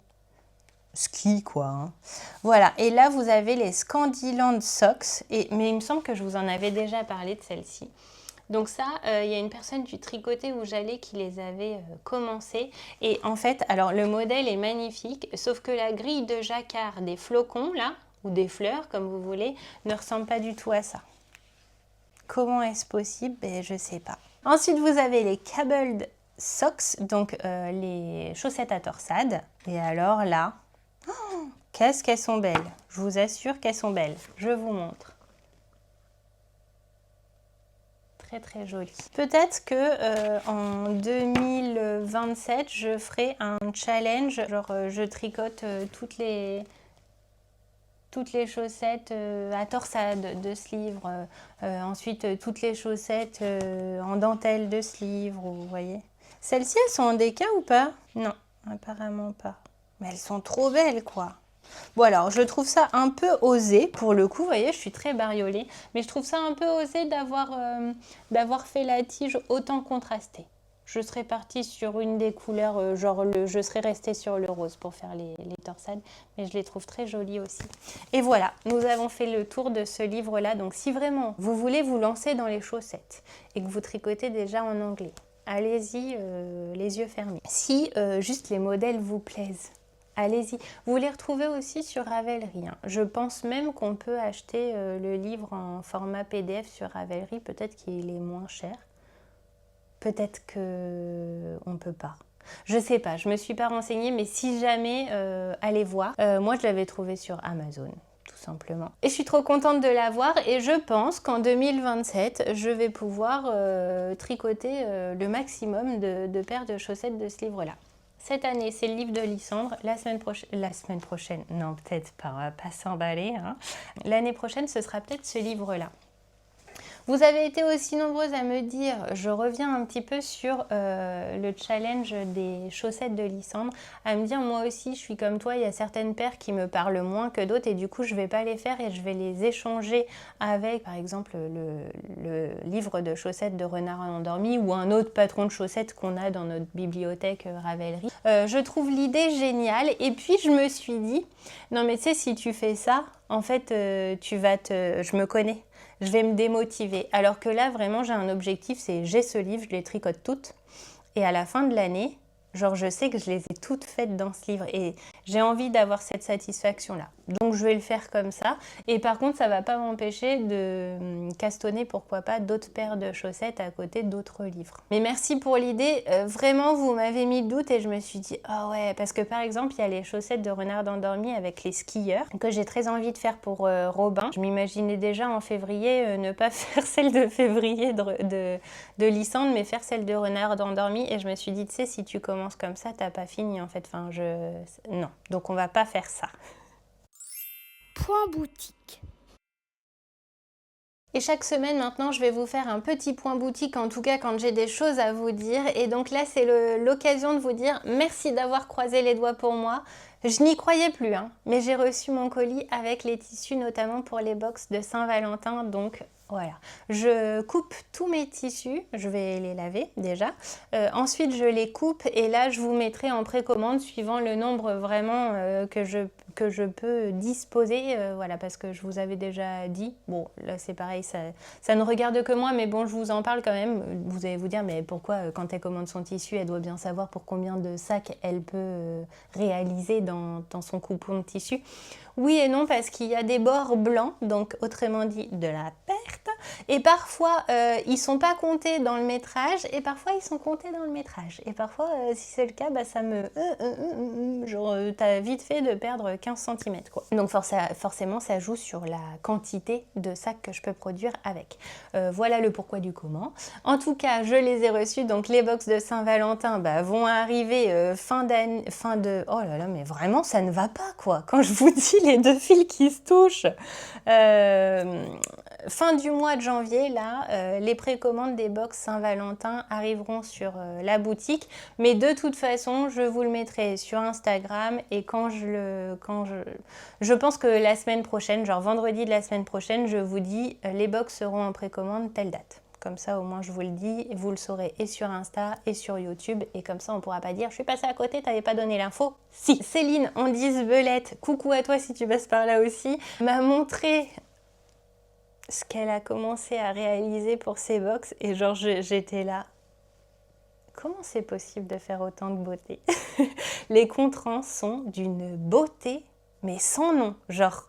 Ski, quoi. Hein. Voilà. Et là, vous avez les Scandiland Socks. Mais il me semble que je vous en avais déjà parlé de celles-ci. Donc ça, il y a une personne du Tricoté où j'allais qui les avait commencé. Et en fait, alors le modèle est magnifique, sauf que la grille de jacquard des flocons, là, ou des fleurs, comme vous voulez, ne ressemble pas du tout à ça. Comment est-ce possible? Ben, je ne sais pas. Ensuite, vous avez les Cabled Socks, donc les chaussettes à torsade. Et alors là, oh, Qu'est-ce qu'elles sont belles. Je vous assure qu'elles sont belles. Je vous montre. Très très jolies. Peut-être que en 2027, je ferai un challenge. Genre, je tricote toutes les chaussettes à torsade de ce livre. Ensuite, toutes les chaussettes en dentelle de ce livre, vous voyez. Celles-ci, elles sont en déca ou pas? Non, apparemment pas. Mais elles sont trop belles, quoi. Bon, alors, je trouve ça un peu osé, pour le coup. Vous voyez, je suis très bariolée. Mais je trouve ça un peu osé d'avoir fait la tige autant contrastée. Je serais partie sur une des couleurs, je serais restée sur le rose pour faire les torsades, mais je les trouve très jolies aussi. Et voilà, nous avons fait le tour de ce livre-là. Donc si vraiment vous voulez vous lancer dans les chaussettes et que vous tricotez déjà en anglais, allez-y les yeux fermés. Si juste les modèles vous plaisent, allez-y. Vous les retrouvez aussi sur Ravelry. Hein. Je pense même qu'on peut acheter le livre en format PDF sur Ravelry, peut-être qu'il est moins cher. Peut-être qu'on ne peut pas. Je sais pas, je me suis pas renseignée, mais si jamais, allez voir. Moi, je l'avais trouvé sur Amazon, tout simplement. Et je suis trop contente de l'avoir et je pense qu'en 2027, je vais pouvoir tricoter le maximum de paires de chaussettes de ce livre-là. Cette année, c'est le livre de Lysandre. La semaine prochaine, non, peut-être pas, on va pas s'emballer. Hein. L'année prochaine, ce sera peut-être ce livre-là. Vous avez été aussi nombreuses à me dire, je reviens un petit peu sur le challenge des chaussettes de Lysandre, à me dire moi aussi je suis comme toi, il y a certaines paires qui me parlent moins que d'autres et du coup je ne vais pas les faire et je vais les échanger avec par exemple le livre de chaussettes de Renard endormi ou un autre patron de chaussettes qu'on a dans notre bibliothèque Ravelry. Je trouve l'idée géniale et puis je me suis dit, non mais tu sais si tu fais ça, en fait je me connais. Je vais me démotiver. Alors que là, vraiment, j'ai un objectif, c'est j'ai ce livre, je les tricote toutes. Et à la fin de l'année, genre, je sais que je les ai toutes faites dans ce livre. Et j'ai envie d'avoir cette satisfaction-là. Donc, je vais le faire comme ça. Et par contre, ça ne va pas m'empêcher de castonner, pourquoi pas, d'autres paires de chaussettes à côté d'autres livres. Mais merci pour l'idée. Vraiment, vous m'avez mis le doute et je me suis dit, ah ouais, parce que par exemple, il y a les chaussettes de Renard endormi avec les skieurs que j'ai très envie de faire pour Robin. Je m'imaginais déjà en février ne pas faire celle de février de Lysandre, mais faire celle de Renard endormi. Et je me suis dit, tu sais, si tu commences comme ça, t'as pas fini en fait. Enfin, non, donc on va pas faire ça. Point boutique. Et chaque semaine maintenant, je vais vous faire un petit point boutique, en tout cas quand j'ai des choses à vous dire. Et donc là, c'est l'occasion de vous dire merci d'avoir croisé les doigts pour moi. Je n'y croyais plus, hein, mais j'ai reçu mon colis avec les tissus, notamment pour les box de Saint-Valentin. Donc voilà, je coupe tous mes tissus, je vais les laver déjà. Ensuite, je les coupe et là, je vous mettrai en précommande suivant le nombre vraiment que je peux disposer. Voilà, parce que je vous avais déjà dit, bon, là c'est pareil, ça ne regarde que moi, mais bon, je vous en parle quand même. Vous allez vous dire, mais pourquoi quand elle commande son tissu, elle doit bien savoir pour combien de sacs elle peut réaliser dans son coupon de tissu. Oui et non, parce qu'il y a des bords blancs, donc autrement dit de la perte, et parfois ils sont pas comptés dans le métrage, et parfois ils sont comptés dans le métrage. Et parfois, si c'est le cas, bah, ça me... genre, t'as vite fait de perdre 15 cm, quoi. Donc forcément, ça joue sur la quantité de sacs que je peux produire avec. Voilà le pourquoi du comment. En tout cas, je les ai reçus, donc les box de Saint-Valentin vont arriver fin de... Oh là là, mais vraiment, ça ne va pas, quoi. Quand je vous dis les deux fils qui se touchent. Fin du mois de janvier, là, les précommandes des box Saint-Valentin arriveront sur la boutique. Mais de toute façon, je vous le mettrai sur Instagram et je pense que la semaine prochaine, genre vendredi de la semaine prochaine, je vous dis les box seront en précommande telle date. Comme ça, au moins, je vous le dis, vous le saurez et sur Insta et sur YouTube. Et comme ça, on ne pourra pas dire « Je suis passée à côté, t'avais pas donné l'info ». Si. Céline, on dit Belette, coucou à toi si tu passes par là aussi, m'a montré ce qu'elle a commencé à réaliser pour ses box. Et genre, j'étais là. Comment c'est possible de faire autant de beauté? Les contrants sont d'une beauté, mais sans nom. Genre...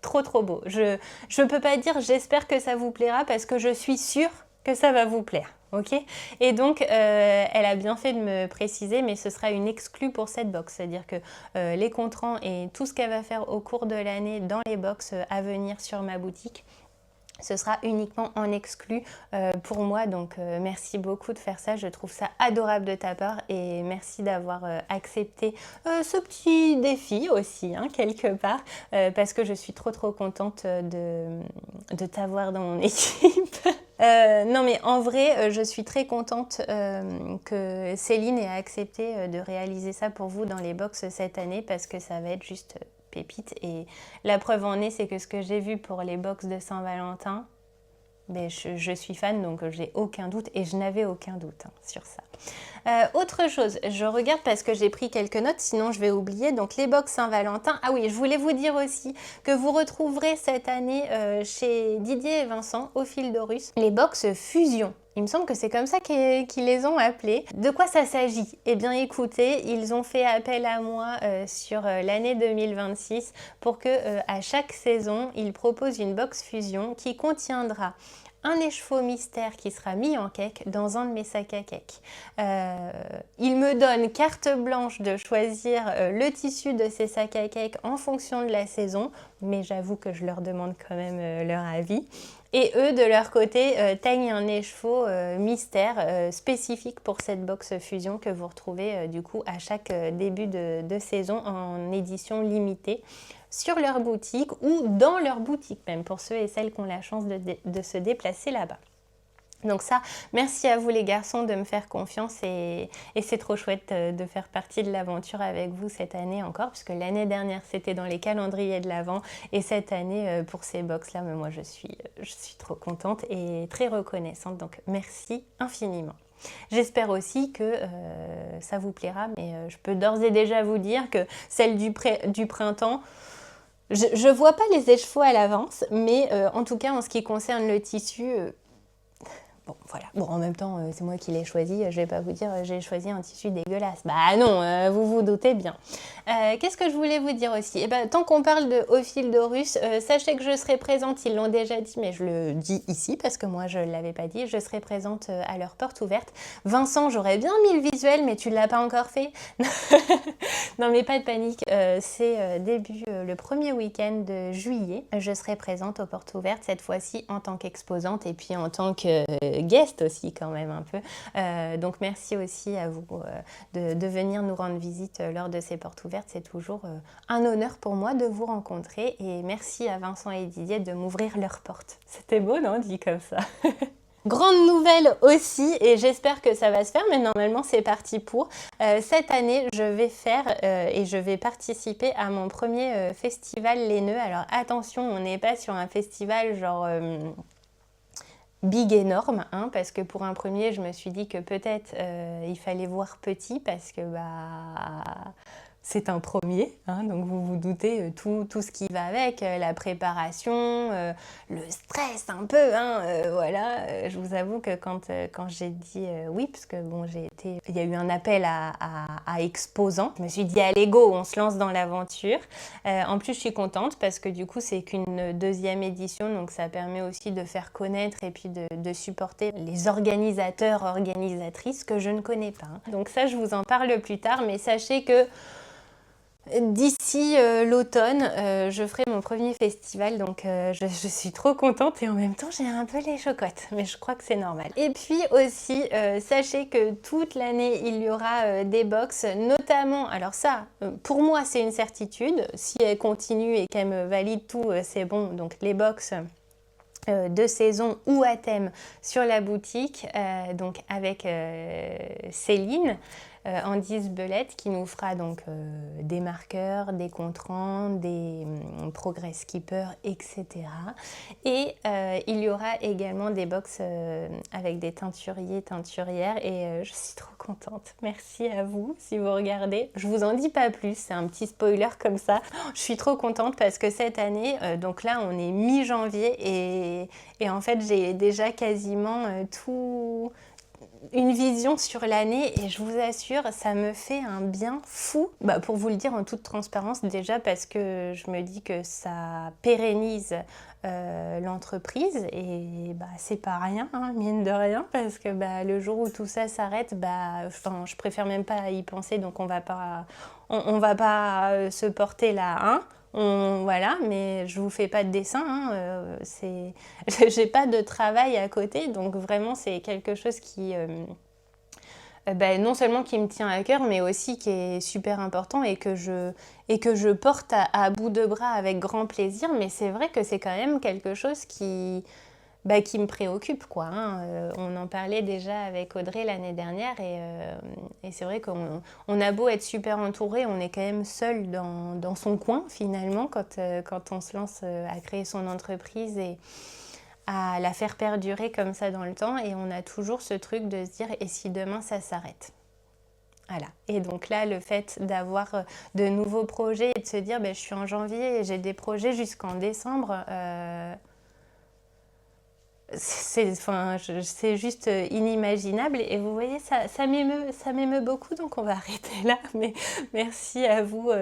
trop beau. Je peux pas dire j'espère que ça vous plaira parce que je suis sûre que ça va vous plaire. Ok. Et donc, elle a bien fait de me préciser, mais ce sera une exclue pour cette box. C'est-à-dire que les contrans et tout ce qu'elle va faire au cours de l'année dans les box à venir sur ma boutique, ce sera uniquement en exclu pour moi. Donc, merci beaucoup de faire ça. Je trouve ça adorable de ta part et merci d'avoir accepté ce petit défi aussi, hein, quelque part, parce que je suis trop contente de t'avoir dans mon équipe. Non mais en vrai, je suis très contente que Céline ait accepté de réaliser ça pour vous dans les box cette année parce que ça va être juste pépite. Et la preuve en est, c'est que ce que j'ai vu pour les box de Saint-Valentin, ben, je suis fan, donc j'ai aucun doute et je n'avais aucun doute hein, sur ça. Autre chose, je regarde parce que j'ai pris quelques notes, sinon je vais oublier. Donc les box Saint-Valentin. Ah oui, je voulais vous dire aussi que vous retrouverez cette année chez Didier et Vincent, au fil d'Horus, les box Fusion. Il me semble que c'est comme ça qu'ils les ont appelés. De quoi ça s'agit? Eh bien écoutez, ils ont fait appel à moi sur l'année 2026 pour que à chaque saison, ils proposent une box Fusion qui contiendra un écheveau mystère qui sera mis en cake dans un de mes sacs à cake. Il me donne carte blanche de choisir le tissu de ces sacs à cake en fonction de la saison, mais j'avoue que je leur demande quand même leur avis. Et eux, de leur côté, teignent un écheveau mystère spécifique pour cette box fusion que vous retrouvez du coup à chaque début de saison en édition limitée sur leur boutique ou dans leur boutique même, pour ceux et celles qui ont la chance de se déplacer là-bas. Donc ça, merci à vous les garçons de me faire confiance et c'est trop chouette de faire partie de l'aventure avec vous cette année encore, puisque l'année dernière c'était dans les calendriers de l'Avent et cette année pour ces box là, moi je suis trop contente et très reconnaissante, donc merci infiniment. J'espère aussi que ça vous plaira, mais je peux d'ores et déjà vous dire que celle du printemps, je ne vois pas les écheveaux à l'avance, mais en tout cas en ce qui concerne le tissu, bon voilà, bon en même temps c'est moi qui l'ai choisi, je vais pas vous dire j'ai choisi un tissu dégueulasse, bah non, vous vous doutez bien. Qu'est-ce que je voulais vous dire aussi? Eh ben, tant qu'on parle de Au fil d'Horus, sachez que je serai présente, ils l'ont déjà dit mais je le dis ici parce que moi je ne l'avais pas dit, je serai présente à leur porte ouverte. Vincent, j'aurais bien mis le visuel mais tu ne l'as pas encore fait. Non mais pas de panique, c'est début le premier week-end de juillet, je serai présente aux portes ouvertes cette fois-ci en tant qu'exposante et puis en tant que guest aussi quand même un peu. Donc merci aussi à vous de venir nous rendre visite lors de ces portes ouvertes. C'est toujours un honneur pour moi de vous rencontrer et merci à Vincent et Didier de m'ouvrir leurs portes. C'était beau, non, dit comme ça. Grande nouvelle aussi, et j'espère que ça va se faire, mais normalement c'est parti pour. Cette année, je vais faire et je vais participer à mon premier festival laineux. Alors attention, on n'est pas sur un festival genre big énorme, hein, parce que pour un premier, je me suis dit que peut-être il fallait voir petit parce que c'est un premier, hein, donc vous vous doutez tout ce qui va avec, la préparation, le stress un peu, hein, voilà. Je vous avoue que quand j'ai dit oui, parce que bon, il y a eu un appel à exposants, je me suis dit allez go, on se lance dans l'aventure. En plus, je suis contente parce que du coup, c'est qu'une deuxième édition, donc ça permet aussi de faire connaître et puis de supporter les organisateurs, organisatrices que je ne connais pas. Hein. Donc ça, je vous en parle plus tard, mais sachez que d'ici l'automne, je ferai mon premier festival, donc je suis trop contente et en même temps j'ai un peu les chocottes, mais je crois que c'est normal. Et puis aussi, sachez que toute l'année il y aura des box, notamment, alors ça, pour moi c'est une certitude, si elle continue et qu'elle me valide tout, c'est bon, donc les box de saison ou à thème sur la boutique, donc avec Céline, Andis Belette qui nous fera donc des marqueurs, des contrans, des progress keepers, etc. Et il y aura également des box avec des teinturiers, teinturières et je suis trop contente. Merci à vous si vous regardez. Je vous en dis pas plus, c'est un petit spoiler comme ça. Je suis trop contente parce que cette année, donc là on est mi-janvier et en fait j'ai déjà quasiment une vision sur l'année et je vous assure, ça me fait un bien fou. Pour vous le dire en toute transparence, déjà parce que je me dis que ça pérennise l'entreprise et c'est pas rien, hein, mine de rien, parce que le jour où tout ça s'arrête, je préfère même pas y penser, donc on va pas se porter là, hein. Voilà, mais je vous fais pas de dessin, hein, j'ai pas de travail à côté, donc vraiment c'est quelque chose qui non seulement qui me tient à cœur, mais aussi qui est super important et que je porte à bout de bras avec grand plaisir. Mais c'est vrai que c'est quand même quelque chose qui me préoccupe, quoi, hein. On en parlait déjà avec Audrey l'année dernière et c'est vrai qu'on a beau être super entouré, on est quand même seul dans son coin finalement quand on se lance à créer son entreprise et à la faire perdurer comme ça dans le temps et on a toujours ce truc de se dire et si demain ça s'arrête? Voilà. Et donc là, le fait d'avoir de nouveaux projets et de se dire je suis en janvier et j'ai des projets jusqu'en décembre, c'est juste inimaginable et vous voyez, ça m'émeut beaucoup, donc on va arrêter là, mais merci à vous,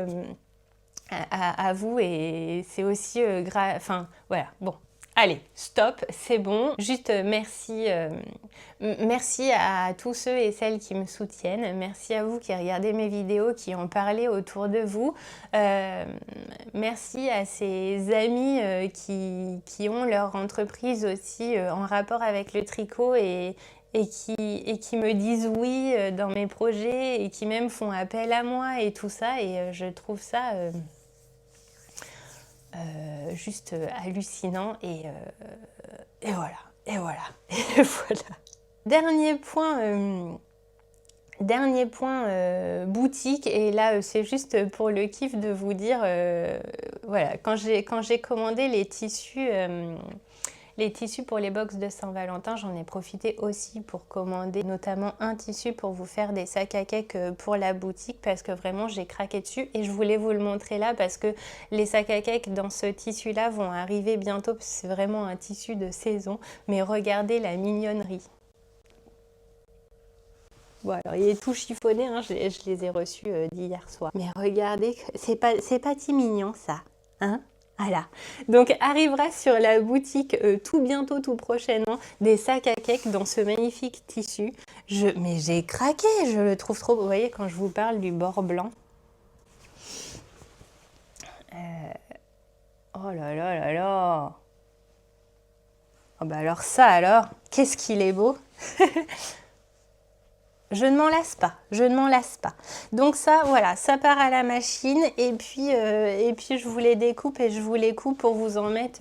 à vous et c'est aussi voilà, bon. Allez, stop, c'est bon. Juste merci à tous ceux et celles qui me soutiennent. Merci à vous qui regardez mes vidéos, qui en parlez autour de vous. Merci à ces amis qui ont leur entreprise aussi en rapport avec le tricot et qui me disent oui dans mes projets et qui même font appel à moi et tout ça. Et je trouve ça... juste hallucinant et voilà, et voilà, et voilà. Dernier point boutique et là c'est juste pour le kiff de vous dire voilà, quand j'ai commandé les tissus pour les box de Saint-Valentin, j'en ai profité aussi pour commander notamment un tissu pour vous faire des sacs à cake pour la boutique parce que vraiment j'ai craqué dessus et je voulais vous le montrer là parce que les sacs à cake dans ce tissu là vont arriver bientôt parce que c'est vraiment un tissu de saison, mais regardez la mignonnerie. Bon, alors il est tout chiffonné, hein, je les ai reçus d'hier soir. Mais regardez, c'est pas si mignon ça, hein? Voilà, donc arrivera sur la boutique tout bientôt, tout prochainement, des sacs à cake dans ce magnifique tissu. Mais j'ai craqué, je le trouve trop beau. Vous voyez, quand je vous parle du bord blanc. Oh là là là là. Oh alors ça alors, qu'est-ce qu'il est beau. Je ne m'en lasse pas, je ne m'en lasse pas. Donc ça, voilà, ça part à la machine et puis je vous les découpe et je vous les coupe pour vous en mettre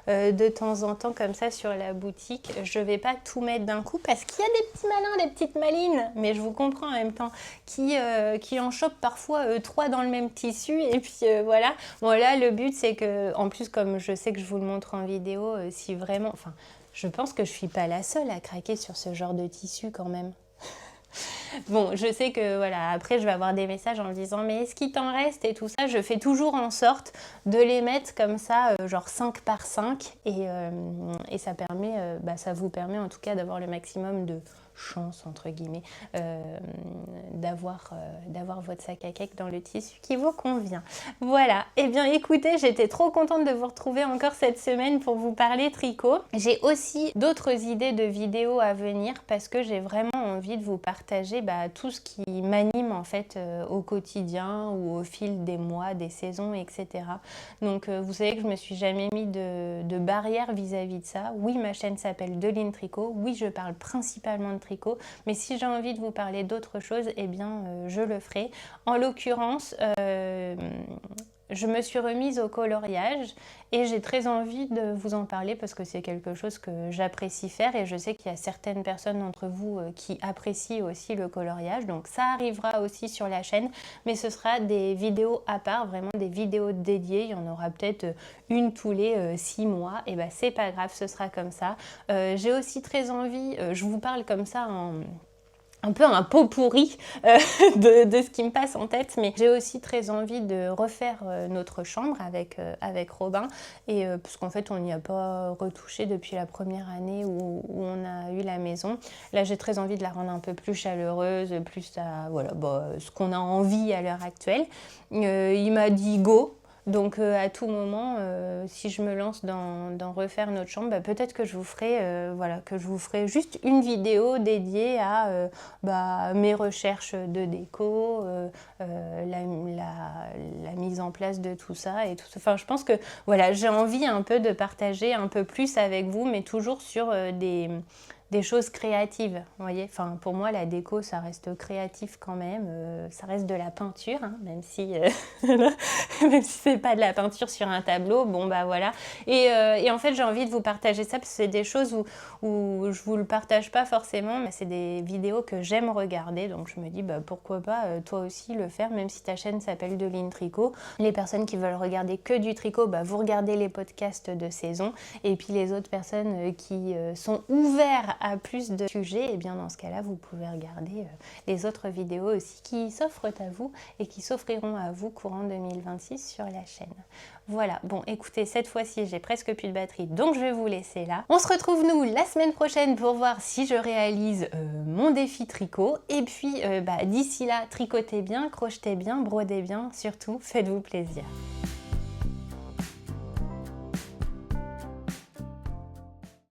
de temps en temps comme ça sur la boutique. Je ne vais pas tout mettre d'un coup parce qu'il y a des petits malins, des petites malines, mais je vous comprends en même temps, qui en chopent parfois 3 dans le même tissu et puis voilà. Bon là, le but c'est que, en plus comme je sais que je vous le montre en vidéo, si vraiment, enfin, je pense que je ne suis pas la seule à craquer sur ce genre de tissu quand même. Bon, je sais que voilà, après je vais avoir des messages en me disant mais est-ce qu'il t'en reste et tout ça. Je fais toujours en sorte de les mettre comme ça, genre 5 par 5 et ça permet, ça vous permet en tout cas d'avoir le maximum de chance entre guillemets d'avoir votre sac à cake dans le tissu qui vous convient. Voilà, et bien écoutez, j'étais trop contente de vous retrouver encore cette semaine pour vous parler tricot. J'ai aussi d'autres idées de vidéos à venir parce que j'ai vraiment envie de vous partager tout ce qui m'anime en fait au quotidien ou au fil des mois, des saisons, etc. Donc vous savez que je me suis jamais mis de barrière vis-à-vis de ça. Oui, ma chaîne s'appelle Deline Tricot, oui je parle principalement de tricot, mais si j'ai envie de vous parler d'autre chose, eh bien je le ferai. En l'occurrence, je me suis remise au coloriage et j'ai très envie de vous en parler parce que c'est quelque chose que j'apprécie faire et je sais qu'il y a certaines personnes d'entre vous qui apprécient aussi le coloriage, donc ça arrivera aussi sur la chaîne, mais ce sera des vidéos à part, vraiment des vidéos dédiées. Il y en aura peut-être une tous les 6 mois, et c'est pas grave, ce sera comme ça. J'ai aussi très envie, je vous parle comme ça un peu un pot pourri de ce qui me passe en tête, mais j'ai aussi très envie de refaire notre chambre avec Robin, et parce qu'en fait on n'y a pas retouché depuis la première année où on a eu la maison. Là j'ai très envie de la rendre un peu plus chaleureuse, plus à voilà, ce qu'on a envie à l'heure actuelle. Il m'a dit go. Donc à tout moment, si je me lance dans refaire notre chambre, peut-être que je vous ferai juste une vidéo dédiée à mes recherches de déco, la mise en place de tout ça et tout ça. Enfin, je pense que voilà, j'ai envie un peu de partager un peu plus avec vous, mais toujours sur des choses créatives, vous voyez. Enfin, pour moi, la déco, ça reste créatif quand même. Ça reste de la peinture, hein, même si c'est pas de la peinture sur un tableau. Bon, bah voilà. Et en fait, j'ai envie de vous partager ça parce que c'est des choses où je vous le partage pas forcément, mais c'est des vidéos que j'aime regarder. Donc, je me dis, pourquoi pas toi aussi le faire, même si ta chaîne s'appelle Deline Tricot. Les personnes qui veulent regarder que du tricot, vous regardez les podcasts de saison. Et puis, les autres personnes qui sont ouvertes à plus de sujets, et bien dans ce cas-là, vous pouvez regarder les autres vidéos aussi qui s'offrent à vous et qui s'offriront à vous courant 2026 sur la chaîne. Voilà, bon écoutez, cette fois-ci j'ai presque plus de batterie, donc je vais vous laisser là. On se retrouve nous la semaine prochaine pour voir si je réalise mon défi tricot. Et puis d'ici là, tricotez bien, crochetez bien, brodez bien, surtout faites-vous plaisir.